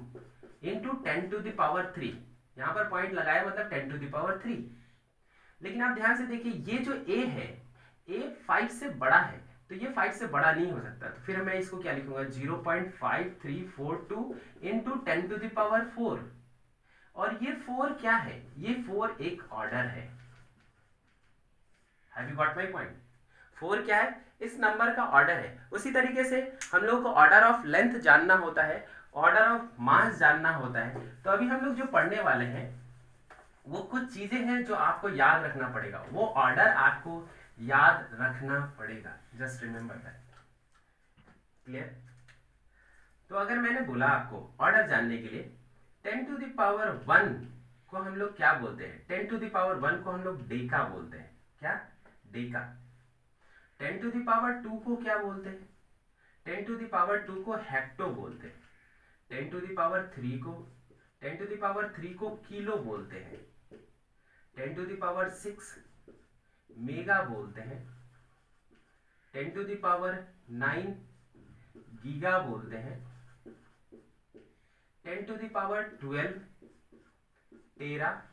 इंटू 10 टू द पावर 3, यहां पर पॉइंट लगाया मतलब 10 टू द पावर 3। लेकिन आप ध्यान से देखिए ये जो a है, a 5 से बड़ा है, तो ये 5 से बड़ा नहीं हो सकता, तो फिर मैं इसको क्या लिखूंगा 0.5342 इंटू 10⁴। और ये 4 क्या है, ये 4 एक ऑर्डर है। Have you got my point? 4 क्या है, इस नंबर का ऑर्डर है। उसी तरीके से हम लोग को ऑर्डर ऑफ लेंथ जानना होता है, ऑर्डर ऑफ मास जानना होता है। तो अभी हम लोग जो पढ़ने वाले हैं वो कुछ चीजें हैं जो आपको याद रखना पड़ेगा, वो ऑर्डर आपको याद रखना पड़ेगा। Just remember that. क्लियर? तो अगर मैंने बोला आपको ऑर्डर जानने के लिए 10⁻1 को हम लोग क्या बोलते हैं, 10⁻1 को हम लोग डेका बोलते हैं। क्या? डेका। 10⁻2 को क्या बोलते हैं, 10⁻2 को हेक्टो बोलते हैं। 10⁻3 को किलो बोलते हैं। 10⁻6 मेगा बोलते हैं। 10⁻9 गीगा बोलते हैं। 10⁻12 tera.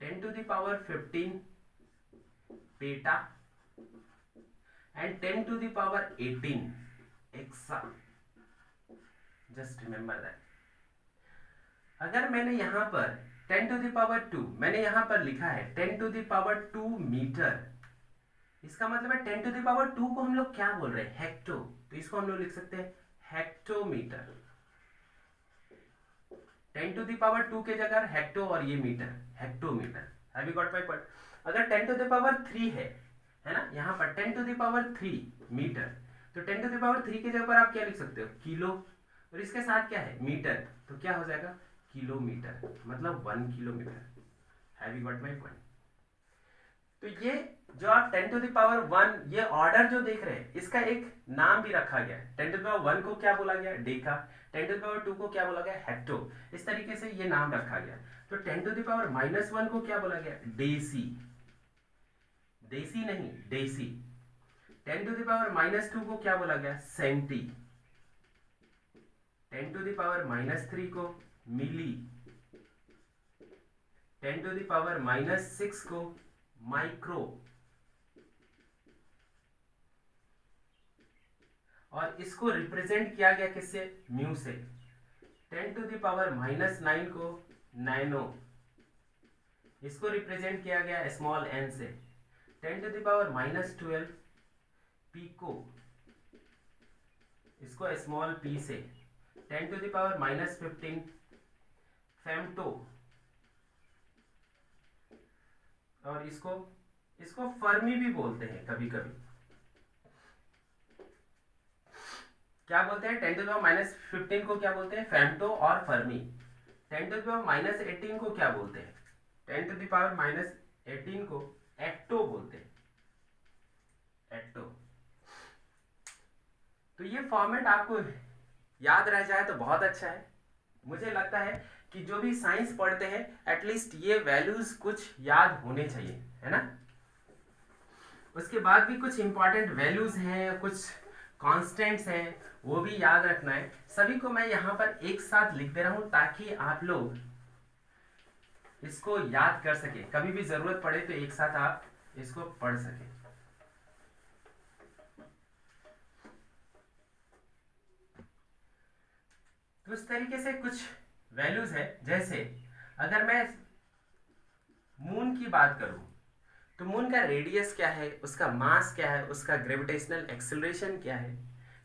10⁻15 peta and 10⁻18 exa. Just remember that. अगर मैंने यहां पर 10⁻2 मैंने यहां पर लिखा है 10⁻2 मीटर, इसका मतलब है 10⁻2 को हम लोग क्या बोल रहे हैं, हेक्टो। तो इसको हम लोग लिख सकते हैं हेक्टोमीटर। 10⁻2 के जगह हेक्टो और ये metre, hectometre. Have you got my point? अगर 10⁻3 है ना, यहाँ पर 10⁻3 मीटर, तो 10⁻3 के जगह पर आप क्या लिख सकते हो, किलो, और इसके साथ क्या है, मीटर, तो क्या हो जाएगा किलोमीटर, मतलब 1 kilometre. Have you got my point? तो ये जो आप 10⁻1 ये ऑर्डर जो देख रहे हैं, इसका एक नाम भी रखा गया है। 10⁻1 को क्या बोला गया, डेका। 10⁻2 को क्या बोला गया, हेक्टो। इस तरीके से ये नाम रखा गया। तो 10⁻1 को क्या बोला गया, डेसी। देसी नहीं, डेसी। 10⁻2 को क्या बोला गया, सेंटी। 10⁻3 को मिली। 10⁻6 को माइक्रो, और इसको रिप्रेजेंट किया गया किससे, म्यू से। 10⁻9 को नैनो, इसको रिप्रेजेंट किया गया स्मॉल एन से। 10⁻12 पीको, इसको स्मॉल पी से। 10⁻15 फेम्टो, और इसको फर्मी भी बोलते हैं कभी कभी। क्या बोलते हैं, 10⁻15 को क्या बोलते हैं, फेम्टो और फर्मी। 10⁻18 को क्या बोलते हैं, 10⁻18 को एक्टो बोलते हैं, एक्टो। तो ये फॉर्मेट आपको याद रह जाए तो बहुत अच्छा है। मुझे लगता है कि जो भी साइंस पढ़ते हैं एटलीस्ट ये वैल्यूज कुछ याद होने चाहिए, है ना। उसके बाद भी कुछ इंपॉर्टेंट वैल्यूज हैं, कुछ कॉन्स्टेंट्स हैं, वो भी याद रखना है। सभी को मैं यहाँ पर एक साथ लिख दे रहा हूँ ताकि आप लोग इसको याद कर सके, कभी भी जरूरत पड़े तो एक साथ आप इसको पढ़ सके। तो इस तरीके से कुछ वैल्यूज है। जैसे अगर मैं मून की बात करूं तो मून का रेडियस क्या है, उसका मास क्या है, उसका ग्रेविटेशनल एक्सेलरेशन क्या है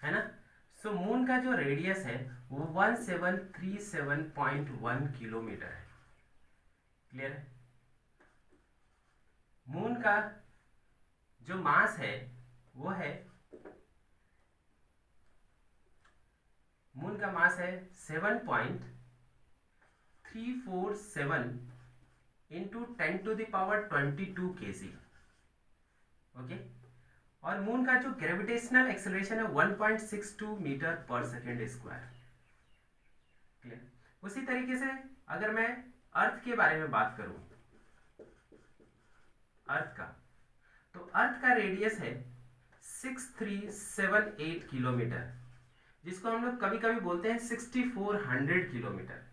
ना। सो मून का जो रेडियस है वो 1737.1 किलोमीटर है। क्लियर है? मून का जो मास है वो है, मून का मास है 7.347 इंटू 10⁻22 kg। ओके। और मून का जो ग्रेविटेशनल एक्सेलरेशन है 1.62 मीटर पर सेकेंड स्क्वायर। क्लियर? उसी तरीके से अगर मैं अर्थ के बारे में बात करूं, अर्थ का, तो अर्थ का रेडियस है 6378 किलोमीटर, जिसको हम लोग कभी कभी बोलते हैं 6400 किलोमीटर।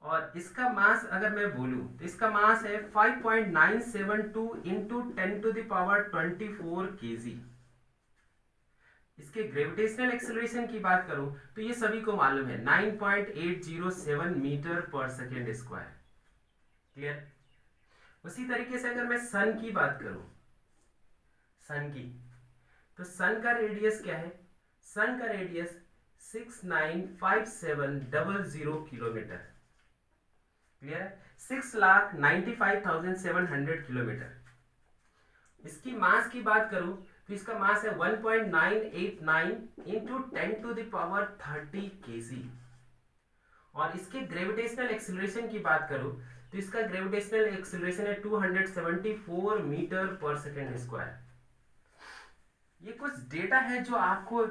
और इसका मास अगर मैं बोलूं तो इसका मास है 5.972 इंटू 10⁻24 kg। इसके ग्रेविटेशनल एक्सेलरेशन की बात करूं तो ये सभी को मालूम है 9.807 मीटर पर सेकेंड स्क्वायर। क्लियर। उसी तरीके से अगर मैं सन की बात करूं, सन की, तो सन का रेडियस क्या है? सन का रेडियस 695700 किलोमीटर। क्लियर है? 6,95,700 किलोमीटर। इसकी मास की बात करूं तो इसका मास है 1.989 इंटू 10⁻30 kg। और इसके ग्रेविटेशनल एक्सेलरेशन की बात करूं तो इसका ग्रेविटेशनल एक्सेलरेशन है 274 मीटर पर सेकेंड स्क्वायर। ये कुछ डेटा है जो आपको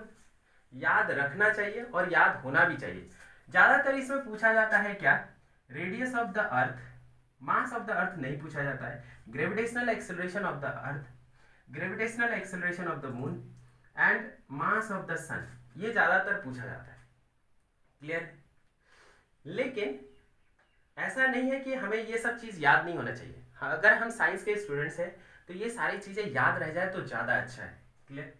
याद रखना चाहिए और याद होना भी चाहिए। ज्यादातर इसमें पूछा जाता है क्या? Radius of the earth, mass of the earth नहीं पूछा जाता है। Gravitational acceleration of the earth, gravitational acceleration of the moon and mass of the sun, ये ज्यादातर पूछा जाता है। क्लियर। लेकिन ऐसा नहीं है कि हमें ये सब चीज याद नहीं होना चाहिए। अगर हम साइंस के स्टूडेंट्स हैं तो ये सारी चीजें याद रह जाए तो ज्यादा अच्छा है। क्लियर।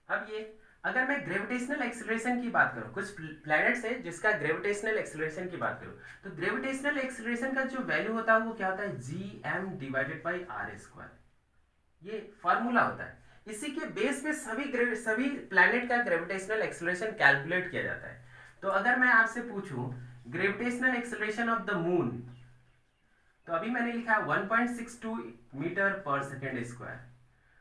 अब ये अगर मैं ग्रेविटेशनल एक्सेलरेशन की बात करूं, कुछ प्लैनेट्स है जिसका ग्रेविटेशनल एक्सेलरेशन की बात करूं, तो ग्रेविटेशनल एक्सेलरेशन का जो वैल्यू होता है वो क्या होता है? gm divided by r square. ये फॉर्मूला होता है। इसी के बेस पे सभी प्लैनेट का ग्रेविटेशनल एक्सेलरेशन कैलकुलेट किया जाता है। तो अगर मैं आपसे पूछूं gravitational acceleration of the moon, तो अभी मैंने लिखा है 1.62 मीटर पर सेकेंड स्क्वायर।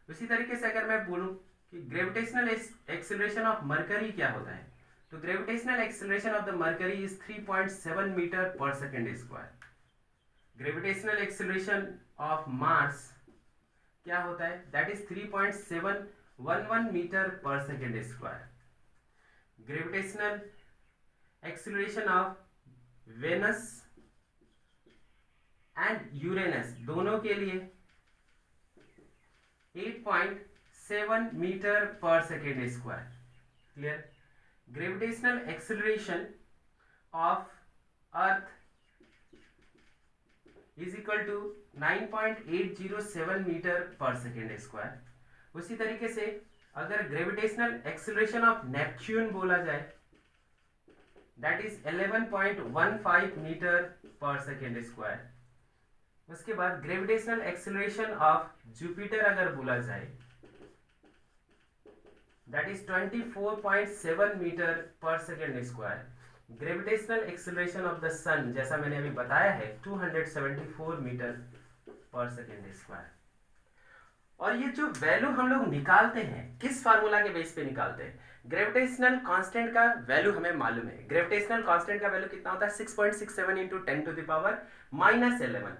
उसी तरीके से अगर मैं बोलूं कि ग्रेविटेशनल एक्सेलरेशन ऑफ मरकरी क्या होता है, तो gravitational acceleration of the Mercury is 3.7 meter पर second square. Gravitational acceleration of Mars क्या होता है? दैट इज 3.711 मीटर पर second square. Gravitational acceleration of Venus and Uranus दोनों के लिए 8.7 मीटर पर second square. Clear. Gravitational acceleration of earth is equal to 9.807 meter पर सेकेंड स्क्वायर। उसी तरीके से अगर ग्रेविटेशनल एक्सेलरेशन ऑफ नेपच्यून बोला जाए, दैट इज 11.15 मीटर पर सेकेंड स्क्वायर। उसके बाद ग्रेविटेशनल एक्सेलरेशन ऑफ जुपिटर अगर बोला जाए, दैट इज 24.7 मीटर पर second square. Gravitational acceleration of the sun जैसा मैंने अभी बताया है 274 मीटर पर सेकेंड स्क्वायर। और ये जो वैल्यू हम लोग निकालते हैं किस फार्मूला के बेस पे निकालते हैं? ग्रेविटेशनल कांस्टेंट का वैल्यू हमें मालूम है। ग्रेविटेशनल कांस्टेंट का वैल्यू कितना होता है? 6.67 इंटू 10⁻⁻11।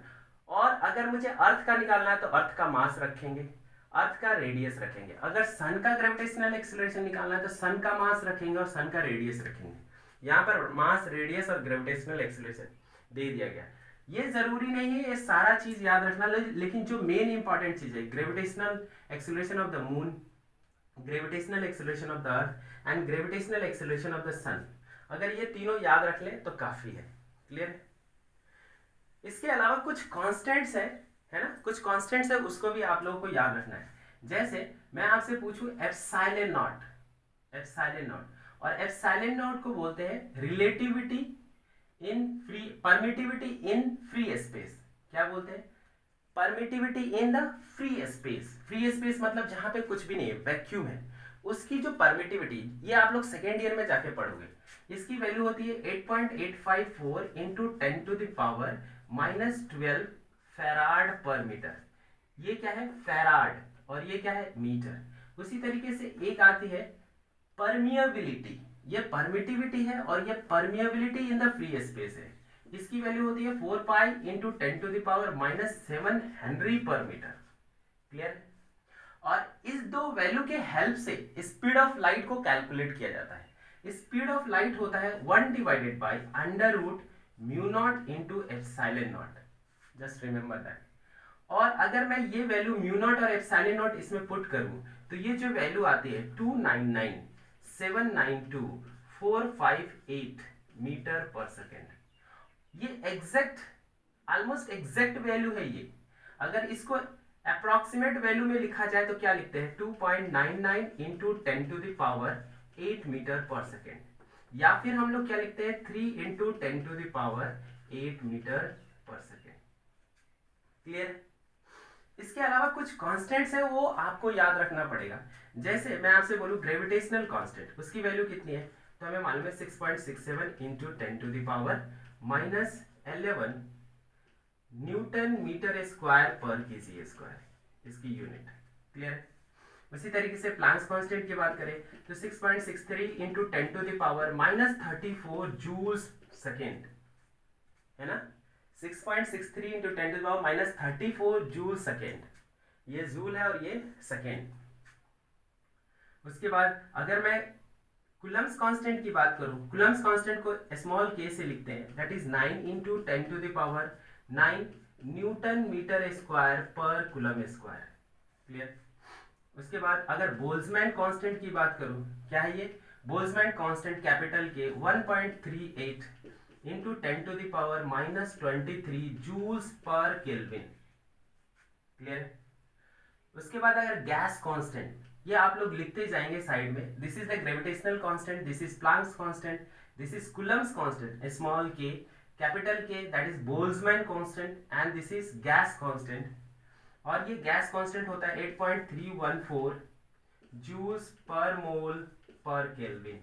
और अगर मुझे अर्थ का निकालना है तो अर्थ का मास रखेंगे, अर्थ का रेडियस रखेंगे। अगर सन का ग्रेविटेशनल एक्सेलरेशन निकालना है तो सन का मास रखेंगे और सन का रेडियस रखेंगे। यहाँ पर मास, रेडियस और ग्रेविटेशनल एक्सेलरेशन दे दिया गया। ये जरूरी नहीं है ये सारा चीज याद रखना, लेकिन जो मेन इंपॉर्टेंट चीज है gravitational acceleration of the moon, gravitational acceleration of the earth and gravitational acceleration of the sun, अगर ये तीनों याद रख लें तो काफी है। क्लियर। इसके अलावा कुछ कांस्टेंट्स है ना, कुछ कांस्टेंट्स है उसको भी आप लोगों को याद रखना है। जैसे मैं आपसे पूछूं एप्सिलॉन नॉट, एप्सिलॉन नॉट, और एप्सिलॉन नॉट को बोलते हैं relativity in free, permittivity in free space. क्या बोलते हैं? Permittivity in the free space. Free space मतलब जहां पे कुछ भी नहीं है, वैक्यूम है, उसकी जो परमिटिविटी, ये आप लोग सेकेंड ईयर में जाके पढ़ोगे। इसकी वैल्यू होती है 8.854 इंटू 10⁻⁻12 फैराड पर मीटर। ये क्या है? फैराड। और ये क्या है? मीटर। उसी तरीके से एक आती है परमिएबिलिटी, ये परमिटिविटी है और ये permeability in the free space है। इसकी वैल्यू होती है 4 pi into 10⁻⁻7 henry per meter. Clear. और इस दो वैल्यू के हेल्प से स्पीड ऑफ लाइट को कैलकुलेट किया जाता है। स्पीड ऑफ लाइट होता है 1 divided by √μ0 into epsilon naught. Just remember that. और अगर मैं ये वैल्यू μ0 और एप्सिलॉन नॉट इसमें पुट करूं तो ये जो वैल्यू आती है 299,792,458 मीटर पर सेकेंड। ये एग्जैक्ट, ऑलमोस्ट एग्जैक्ट वैल्यू है ये। अगर इसको अप्रोक्सीमेट वैल्यू में लिखा जाए तो क्या लिखते हैं, 2.99 इंटू 10⁻8 मीटर पर सेकेंड, या फिर हम लोग क्या लिखते हैं 3 इंटू 10⁻8 मीटर पर सेकेंड। क्लियर? इसके अलावा कुछ कांस्टेंट्स है वो आपको याद रखना पड़ेगा। जैसे मैं आपसे बोलूं ग्रेविटेशनल कांस्टेंट, उसकी वैल्यू कितनी है, तो हमें मालूम है 6.67 इंटू 10⁻11 न्यूटन मीटर स्क्वायर पर केजी स्क्वायर, इसकी यूनिट। क्लियर है? उसी तरीके से प्लैंक्स कांस्टेंट की बात करें तो 6.63 इंटू 10⁻34 जूल्स सेकेंड, है ना। 6.63 इंटू 10⁻34 जूल सेकेंड, ये जूल है और ये सेकेंड। उसके बाद अगर मैं कूलम्ब्स कांस्टेंट की बात करूं, कूलम्ब्स कांस्टेंट को स्मॉल के से लिखते हैं, that is 9 into 10⁻9 newton metre square पर कूलम स्क्वायर। क्लियर? उसके बाद अगर बोल्ट्जमैन कांस्टेंट की बात करूं, क्या है ये, बोल्ट्जमैन कांस्टेंट कैपिटल के 1.38 इंटू 10⁻23 जूल्स पर केल्विन। क्लियर? उसके बाद अगर गैस कांस्टेंट, ये आप लोग लिखते जाएंगे साइड में, this is the gravitational constant, this is Planck's constant, this is Coulomb's constant small के, कैपिटल के that is Boltzmann constant, and this is gas constant. और ये गैस कांस्टेंट होता है 8.314 जूल्स पर मोल पर केल्विन।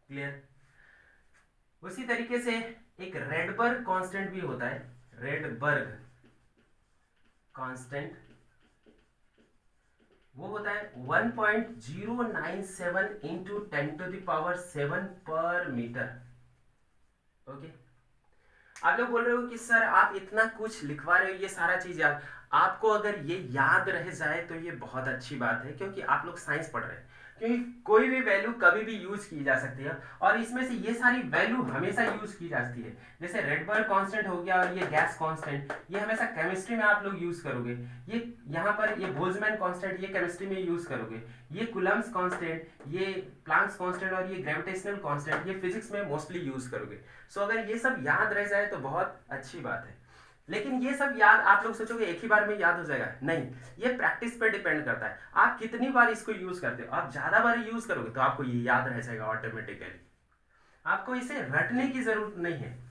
क्लियर? उसी तरीके से एक रेडबर्ग कांस्टेंट भी होता है, रेडबर्ग कांस्टेंट, वो होता है 1.097 इंटू 10⁻7 पर मीटर। ओके, आप लोग बोल रहे हो कि सर आप इतना कुछ लिखवा रहे हो, ये सारा चीज याद, आपको अगर ये याद रह जाए तो ये बहुत अच्छी बात है, क्योंकि आप लोग साइंस पढ़ रहे हैं, क्योंकि कोई भी वैल्यू कभी भी यूज की जा सकती है, और इसमें से ये सारी वैल्यू हमेशा यूज की जाती है। जैसे रेडबर्ग कांस्टेंट हो गया और ये गैस कांस्टेंट, ये हमेशा केमिस्ट्री में आप लोग यूज करोगे। ये यहाँ पर ये बोल्ट्जमैन कांस्टेंट ये केमिस्ट्री में यूज करोगे, ये कूलम्ब्स कांस्टेंट, ये प्लैंक्स कांस्टेंट और ये ग्रेविटेशनल कांस्टेंट ये फिजिक्स में मोस्टली यूज करोगे। सो अगर ये सब याद रह जाए तो बहुत अच्छी बात है। लेकिन ये सब याद आप लोग सोचोगे एक ही बार में याद हो जाएगा, नहीं, ये प्रैक्टिस पे डिपेंड करता है, आप कितनी बार इसको यूज करते हो। आप ज्यादा बार यूज करोगे तो आपको ये याद रह जाएगा ऑटोमेटिकली, आपको इसे रटने की जरूरत नहीं है।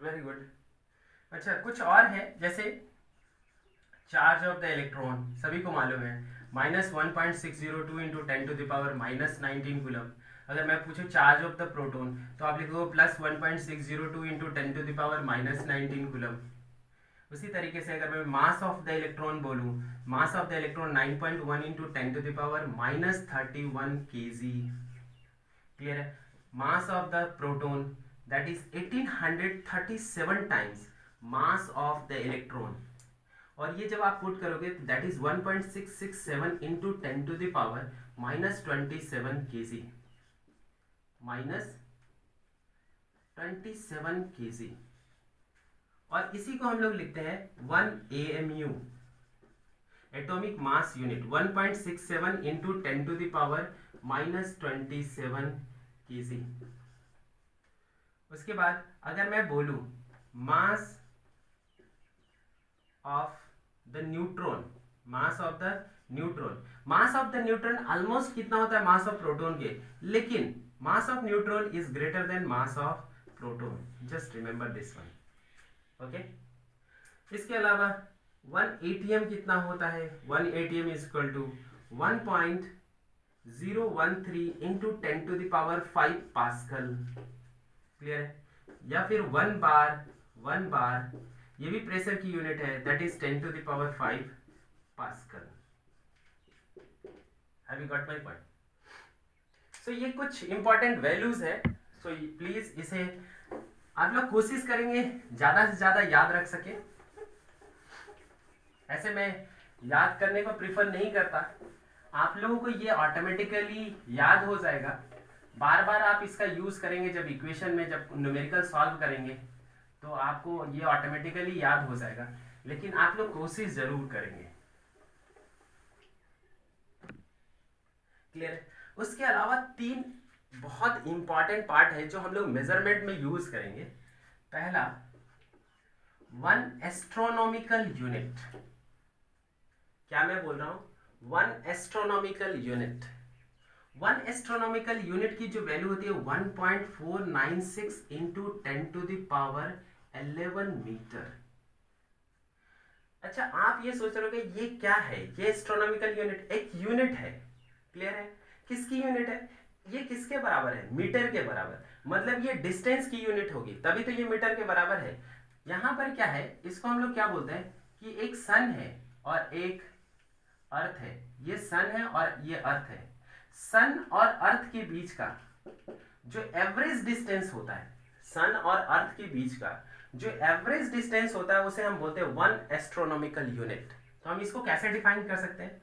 Very good. अच्छा, कुछ और है, जैसे चार्ज ऑफ द इलेक्ट्रॉन सभी को मालूम है, -1.602 इंटू 10⁻19 कूलम। अगर मैं पूछूं चार्ज ऑफ द प्रोटॉन तो आप लिखोगे +1.602 इंटू 10⁻19 कूलम। उसी तरीके से अगर मैं मास ऑफ द इलेक्ट्रॉन बोलूं, mass of the electron 9.1 into 10⁻−31 kg। Clear है? Mass of the proton that is 1837 times mass of the electron, और ये जब आप पुट करोगे that is 1.667 into 10⁻27 kg, -27 kg। और इसी को हम लोग लिखते हैं 1 AMU, atomic mass unit, 1.67 into 10⁻27 kg। उसके बाद अगर मैं बोलूं mass of the neutron, mass of the neutron, mass of the neutron almost कितना होता है मास ऑफ प्रोटॉन के, लेकिन mass of neutron is greater than mass of proton, just remember this one. Okay, इसके अलावा 1 ATM कितना होता है, 1 ATM is equal to 1.013 into 10⁵ pascal. Clear है? या फिर 1 बार ये भी प्रेशर की यूनिट है, that is 10⁵ pascal. Have you got my point? So ये कुछ इंपॉर्टेंट वैल्यूज है, सो प्लीज इसे आप लोग कोशिश करेंगे ज्यादा से ज्यादा याद रख सके। ऐसे मैं याद करने को प्रीफर नहीं करता, आप लोगों को ये ऑटोमेटिकली याद हो जाएगा, बार बार आप इसका यूज करेंगे जब इक्वेशन में, जब न्यूमेरिकल सॉल्व करेंगे तो आपको ये ऑटोमेटिकली याद हो जाएगा, लेकिन आप लोग कोशिश जरूर करेंगे। क्लियर है? उसके अलावा 3 बहुत इंपॉर्टेंट पार्ट है जो हम लोग मेजरमेंट में यूज करेंगे। पहला, 1 एस्ट्रोनॉमिकल यूनिट। क्या मैं बोल रहा हूं? 1 एस्ट्रोनॉमिकल यूनिट। 1 एस्ट्रोनॉमिकल यूनिट की जो वैल्यू होती है 1.496 इंटू 10⁻11 मीटर। अच्छा, आप ये सोच रहे हो कि ये क्या है? ये एस्ट्रोनॉमिकल यूनिट एक यूनिट है। क्लियर है? किसकी यूनिट है? ये किसके बराबर है? मीटर के बराबर। मतलब ये डिस्टेंस की यूनिट होगी, तभी तो ये मीटर के बराबर है। यहां पर क्या है, इसको हम लोग क्या बोलते हैं कि एक सन है और एक अर्थ है। ये सन है और ये अर्थ है। सन और अर्थ के बीच का जो एवरेज डिस्टेंस होता है, सन और अर्थ के बीच का जो एवरेज डिस्टेंस होता है, उसे हम बोलते हैं 1 एस्ट्रोनॉमिकल यूनिट। तो हम इसको कैसे डिफाइन कर सकते हैं?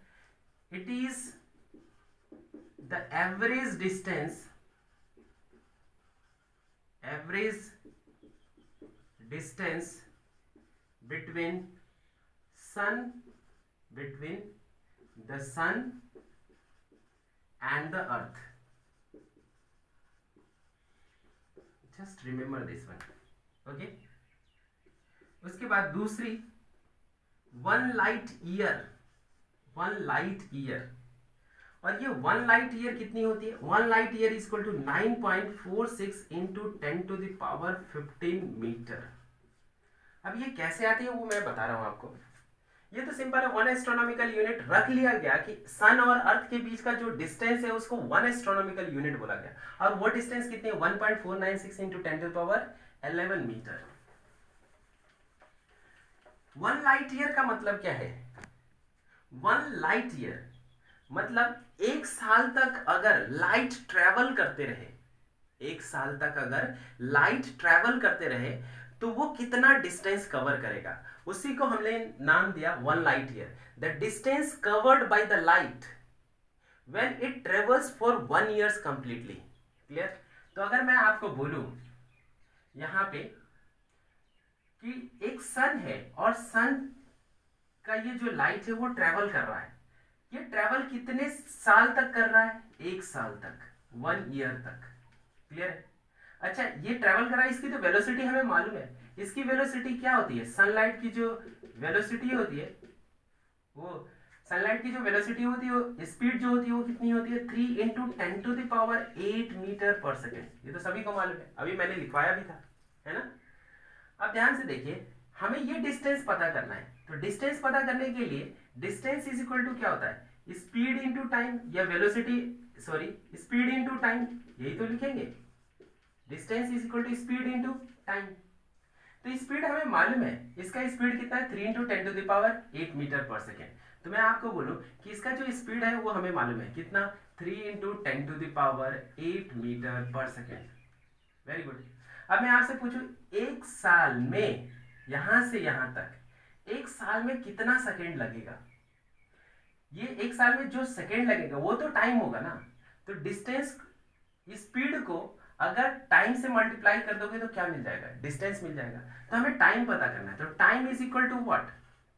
It is the average distance between the sun and the earth. Just remember this one. Okay? उसके बाद दूसरी 1 light year। और ये 1 लाइट ईयर कितनी होती है? 1 light year is equal to 9.46 into 10⁻15 metre. अब ये कैसे आती है वो मैं बता रहा हूं आपको। ये तो सिंपल है, 1 एस्ट्रोनॉमिकल यूनिट रख लिया गया कि सन और अर्थ के बीच का जो डिस्टेंस है उसको 1 एस्ट्रोनॉमिकल यूनिट बोला गया। और वो डिस्टेंस कितनी है? 1.496 इंटू 10⁻11 मीटर। 1 लाइट ईयर का मतलब क्या है? 1 लाइट ईयर मतलब 1 साल तक अगर लाइट ट्रेवल करते रहे, 1 साल तक अगर लाइट ट्रेवल करते रहे तो वो कितना डिस्टेंस कवर करेगा, उसी को हमने नाम दिया 1 light year. The distance covered by the light when it travels for 1 year completely. Clear? तो अगर मैं आपको बोलूं यहां पे कि एक सन है और सन का ये जो लाइट है वो ट्रेवल कर रहा है, ये ट्रेवल कितने साल तक कर रहा है? 1 साल तक, 1 ईयर तक। क्लियर है? अच्छा, ये ट्रेवल कर रहा है, इसकी तो वेलोसिटी हमें मालूम है। इसकी वेलोसिटी क्या होती है? सनलाइट की जो वेलोसिटी होती है, वो सनलाइट की जो वेलोसिटी होती है, वो स्पीड जो होती है वो कितनी होती है? 3 इंटू 10⁸ मीटर पर सेकेंड। ये तो सभी को मालूम है, अभी मैंने लिखवाया भी था, है ना? अब ध्यान से देखिए, हमें ये डिस्टेंस पता करना है। तो डिस्टेंस पता करने के लिए डिस्टेंस इज इक्वल टू क्या होता है? स्पीड इंटू टाइम या velocity, sorry speed into time, यही तो लिखेंगे। Distance is equal to speed into time. तो स्पीड हमें मालूम है, इसका स्पीड कितना है? 3 इंटू 10⁸ मीटर पर सेकेंड। तो मैं आपको बोलूं कि इसका जो स्पीड है वो हमें मालूम है कितना? 3 इंटू 10⁸ मीटर पर सेकेंड। Very good. अब मैं आपसे पूछूं, 1 साल में यहां से यहां तक 1 साल में कितना सेकेंड लगेगा? ये 1 साल में जो सेकेंड लगेगा वो तो टाइम होगा ना। तो डिस्टेंस, स्पीड को अगर टाइम से मल्टीप्लाई कर दोगे तो क्या मिल जाएगा? डिस्टेंस मिल जाएगा। तो हमें टाइम पता करना है। तो time is equal to what?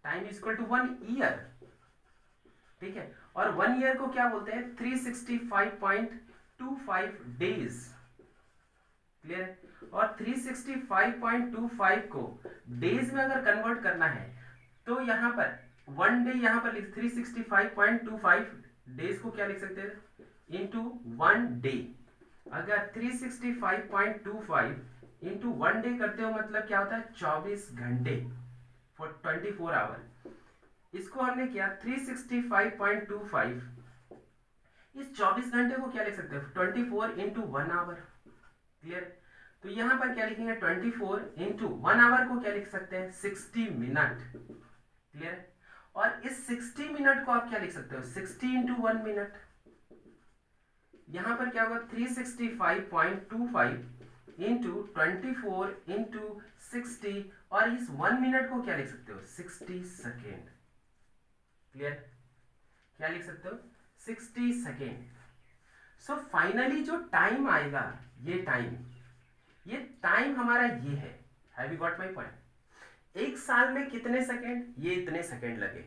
Time is equal to 1 year. ठीक है? और 1 ईयर को क्या बोलते हैं? 365.25 डेज। क्लियर है? और 365.25 को डेज में अगर कन्वर्ट करना है तो यहां पर 1 डे, यहां पर 365.25 डेज को क्या लिख सकते हैं? Into 1 day. अगर 365.25 इंटू 1 डे करते हो मतलब क्या होता है? 24 घंटे, फॉर 24 आवर। इसको हमने किया 365.25, इस 24 घंटे को क्या लिख सकते हैं? 24 इंटू 1 आवर। क्लियर? तो यहां पर क्या लिखेंगे? 24 इंटू 1 आवर को क्या लिख सकते हैं? 60 मिनट। क्लियर? और इस 60 मिनट को आप क्या लिख सकते हो? 60 इंटू 1 मिनट। यहां पर क्या होगा? 365.25 इंटू 24 इंटू 60, और इस 1 मिनट को क्या लिख सकते हो? 60 सेकेंड। क्लियर? क्या लिख सकते हो? 60 सेकेंड। सो फाइनली जो टाइम आएगा, ये टाइम हमारा ये है। Have you got my point? एक साल में कितने सेकेंड, ये इतने सेकेंड लगे,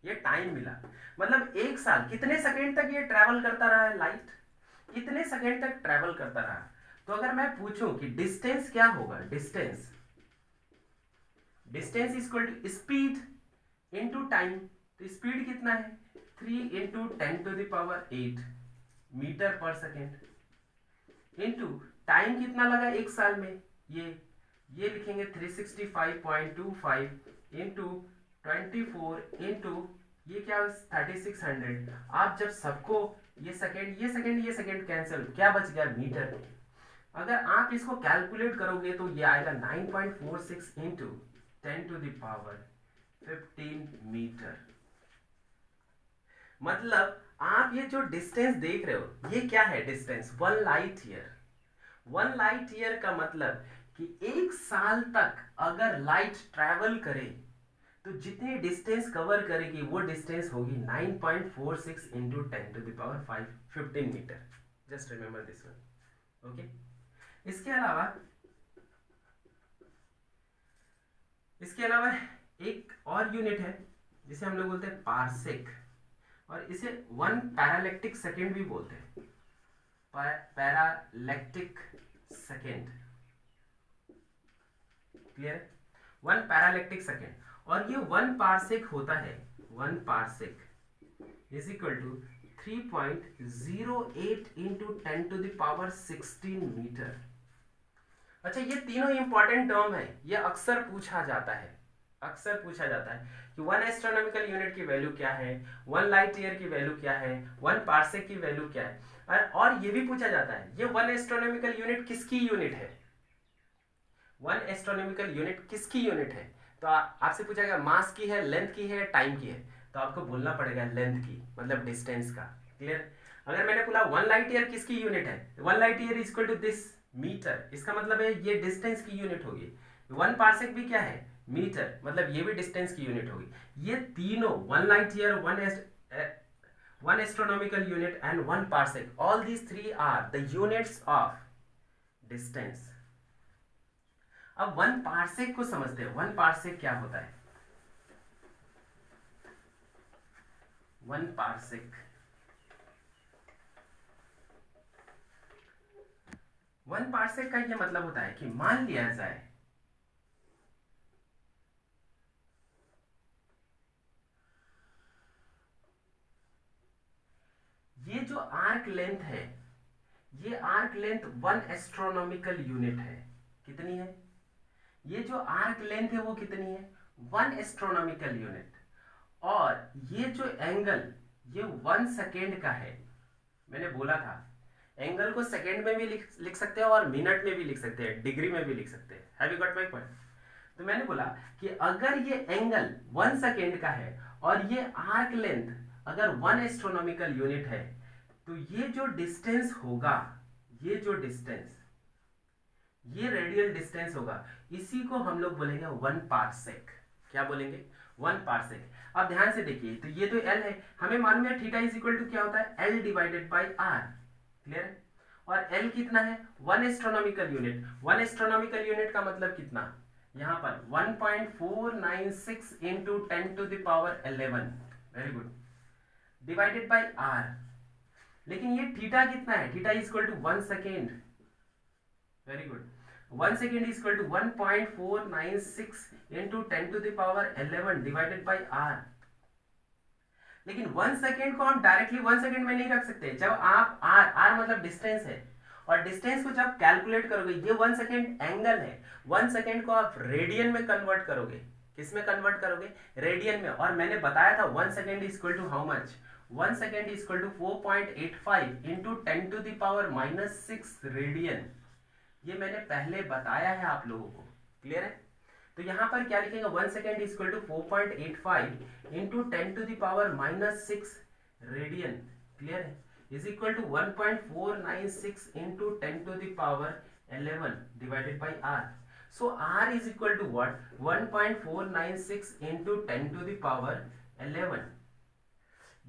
ये टाइम मिला। मतलब एक साल कितने सेकेंड तक ये ट्रैवल करता रहा है, लाइट कितने सेकेंड तक ट्रैवल करता रहा। तो अगर मैं पूछूं कि डिस्टेंस क्या होगा, distance is equal to speed into time. तो स्पीड कितना है, 3 इंटू 10⁸ मीटर पर सेकेंड इंटू टाइम कितना लगा एक साल में, ये लिखेंगे 365.25 इंटू 24 इंटू ये क्या 3600। आप जब सबको ये सेकेंड कैंसिल, क्या बच गया, मीटर। अगर आप इसको कैलकुलेट करोगे तो ये आएगा 9.46 इंटू 10⁻15 मीटर। मतलब आप ये जो डिस्टेंस देख रहे हो, ये क्या है distance, 1 light year. 1 light year का मतलब कि एक साल तक अगर लाइट ट्रैवल करे तो जितनी डिस्टेंस कवर करेगी वो डिस्टेंस होगी 9.46 into 10⁻15 metre. Just remember this one, okay. इसके अलावा एक और यूनिट है जिसे हम लोग बोलते हैं पारसेक, और इसे 1 पैरालैक्टिक सेकेंड भी बोलते हैं। Parallactic second, clear, 1 parallactic second. और ये 1 पारसेक होता है, 1 parsec is equal to 3.08 into 10⁻16 metre. अच्छा, ये तीनों इंपॉर्टेंट टर्म है, ये अक्सर पूछा जाता है कि 1 एस्ट्रोनॉमिकल यूनिट की वैल्यू क्या है, 1 लाइट ईयर की वैल्यू क्या है, 1 पारसेक की वैल्यू क्या है। और ये भी पूछा जाता है ये 1 एस्ट्रोनॉमिकल यूनिट किसकी यूनिट है, 1 एस्ट्रोनॉमिकल यूनिट किसकी यूनिट है। तो आपसे पूछा गया मास की है, लेंथ की है, टाइम की है, तो आपको बोलना पड़ेगा लेंथ की, मतलब डिस्टेंस का, क्लियर। अगर मैंने बोला 1 लाइट ईयर किसकी यूनिट है, 1 light year is equal to this metre, इसका मतलब है ये डिस्टेंस की यूनिट होगी। 1 पारसेक भी क्या है, मीटर, मतलब ये भी डिस्टेंस की यूनिट होगी। ये तीनों 1 light year, 1 astronomical unit and 1 parsec, all these 3 are the units of distance. अब 1 पारसेक को समझते हैं। 1 पारसेक क्या होता है, 1 पारसेक, 1 पारसेक का ये मतलब होता है कि मान लिया जाए ये जो आर्क लेंथ है, ये आर्क लेंथ 1 एस्ट्रोनॉमिकल यूनिट है। कितनी है, ये जो आर्क लेंथ है वो कितनी है, 1 एस्ट्रोनॉमिकल यूनिट। और ये जो एंगल, ये 1 सेकेंड का है। मैंने बोला था एंगल को सेकेंड में भी लिख सकते हैं और मिनट में भी लिख सकते हैं, डिग्री में भी लिख सकते हैं। Have you got my point? तो मैंने बोला कि अगर ये एंगल 1 सेकेंड का है और ये आर्क लेंथ अगर 1 एस्ट्रोनॉमिकल यूनिट है, तो ये जो डिस्टेंस होगा, ये जो डिस्टेंस, ये रेडियल डिस्टेंस होगा, इसी को हम लोग बोलेंगे 1 पारसेक। क्या बोलेंगे, 1 पारसेक। अब ध्यान से देखिए, तो ये तो एल है, हमें मालूम है थीटा इज इक्वल टू क्या होता है, L divided by R, clear है। और एल कितना है, 1 एस्ट्रोनॉमिकल यूनिट। 1 एस्ट्रोनॉमिकल यूनिट का मतलब कितना, यहाँ पर 1.496 into 10⁻11, very good, divided by R. लेकिन ये थीटा कितना है, theta is equal to 1 second, very good, 1 second is equal to 1.496 into 10⁻11 divided by R. लेकिन 1 सेकेंड को हम डायरेक्टली 1 सेकेंड में नहीं रख सकते। जब आप आर मतलब डिस्टेंस है, और डिस्टेंस को जब कैलकुलेट करोगे, ये 1 सेकेंड एंगल है, 1 सेकेंड को आप रेडियन में कन्वर्ट करोगे। किस में कन्वर्ट करोगे, रेडियन में। और मैंने बताया था 1 second is equal to how much, 1 second is equal to 4.85 into 10⁻⁻6 radian. ये मैंने पहले बताया है आप लोगों को, क्लियर है। तो यहां पर क्या लिखेंगे, 1 second is equal to 4.85 into 10⁻⁻6 radian, clear है, is equal to 1.496 into 10⁻11 divided by R. सो R is equal to what, 1.496 into 10⁻11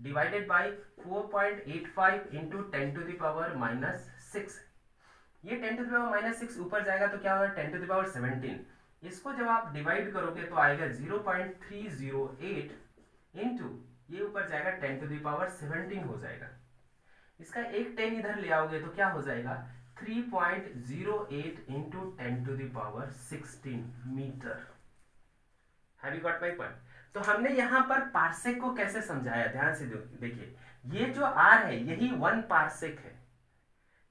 divided by 4.85 into 10 to the power -6। ये 10 टू द पावर -6 ऊपर जाएगा तो क्या होगा 10 टू द पावर 17। इसको जब आप डिवाइड करोगे तो आएगा 0.308 इंटू ये ऊपर जाएगा 10 टू द पावर 17 हो जाएगा। इसका एक 10 इधर ले आओगे तो क्या हो जाएगा 3.08 into 10 to the power 16 metre. Have you got my point? तो हमने यहाँ पर पार्सेक को कैसे समझाया, ध्यान से देखिए, ये जो आर है यही 1 पार्सेक है।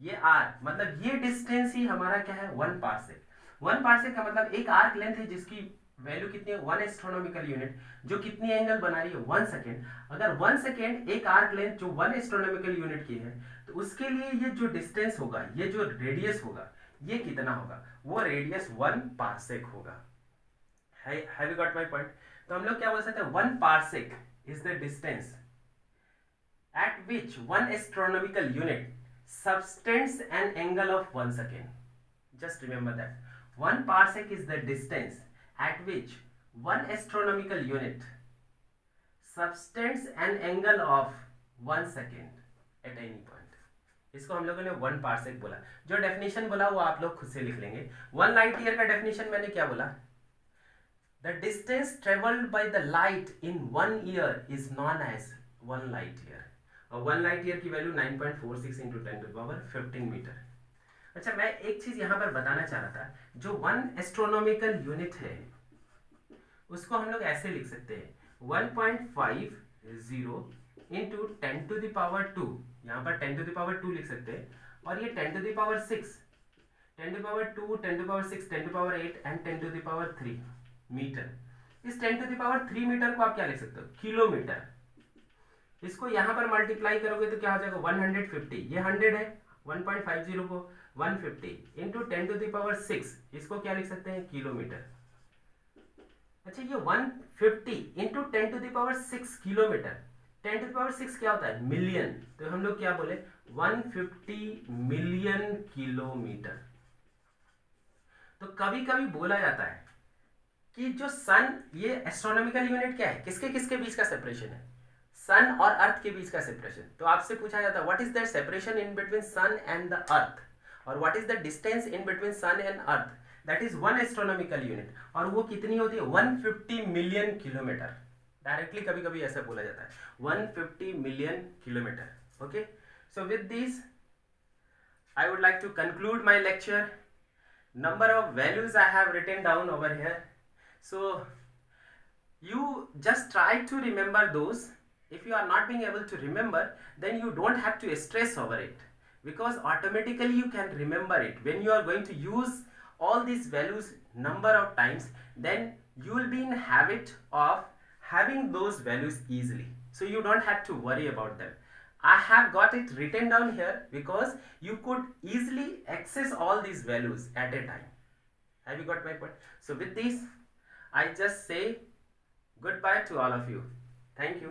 ये आर मतलब ये डिस्टेंस ही हमारा क्या है 1 पार्सेक। 1 पार्सेक का मतलब एक आर्क लेंथ है जिसकी वैल्यू कितनी है 1 एस्ट्रोनॉमिकल यूनिट, जो कितनी एंगल बना रही है 1 सेकेंड। अगर 1 सेकेंड एक आर्क लेंथ जो 1 एस्ट्रोनॉमिकल यूनिट की है तो उसके लिए ये जो डिस्टेंस होगा, ये जो रेडियस होगा, ये कितना होगा, वो रेडियस 1 पार्सेक होगा। Have you got my point? तो हम लोग क्या बोल सकते हैं 1 parsec is the distance eight which 1 astronomical unit subtends an angle of 1 second. Just remember that 1 parsec is the distance at which 1 astronomical unit subtends an angle of 1 second at any point. इसको हम लोगों ने 1 parsec बोला। जो definition बोला वो आप लोग खुद से लिख लेंगे। 1 लाइट ईयर का डेफिनेशन मैंने क्या बोला, the distance travelled by the light in 1 year is known as 1 light year. और 1 लाइट ईयर की value 9.46 into 10 to the power 15 metre. अच्छा, मैं एक चीज यहां पर बताना चाह रहा था, जो 1 एस्ट्रोनॉमिकल यूनिट है उसको हम लोग ऐसे लिख सकते हैं 1.50 इंटू 10 टू द पावर 2। यहाँ पर 10 टू द पावर 2 लिख सकते हैं, और ये 10 to the power 6, 10 to power 2, 10 to power 6, 10 to power 8 and 10 to the power 3 metre. इस 10 टू द पावर 3 मीटर को आप क्या लिख सकते हो, किलोमीटर। इसको यहां पर मल्टीप्लाई करोगे तो क्या हो जाएगा 150, ये 100 है, 1.50 को 150 इंटू 10 टू द पावर 6, इसको क्या लिख सकते हैं किलोमीटर। अच्छा, ये 150 into 10 to the power 6 kilometre, 10 to the power 6 क्या होता है मिलियन, तो हम लोग क्या बोले 150 मिलियन किलोमीटर। तो कभी कभी बोला जाता है कि जो सन, ये एस्ट्रोनॉमिकल यूनिट क्या है, किसके किसके बीच का सेपरेशन है, सन और अर्थ के बीच का सेपरेशन। तो आपसे पूछा जाता है what is the separation in between sun and the earth, और what is the distance in between sun and earth, that is 1 astronomical unit, और वो कितनी होती है 150 मिलियन किलोमीटर। डायरेक्टली कभी कभी ऐसा बोला जाता है 150 million kilometre. Okay, so with this I would like to conclude my lecture. Number of values I have written down over here, so you just try to remember those. If you are not being able to remember, then you don't have to stress over it, because automatically you can remember it. When you are going to use all these values number of times, then you will be in habit of having those values easily, so you don't have to worry about them. I have got it written down here because you could easily access all these values at a time. Have you got my point? So with this I just say goodbye to all of you. Thank you.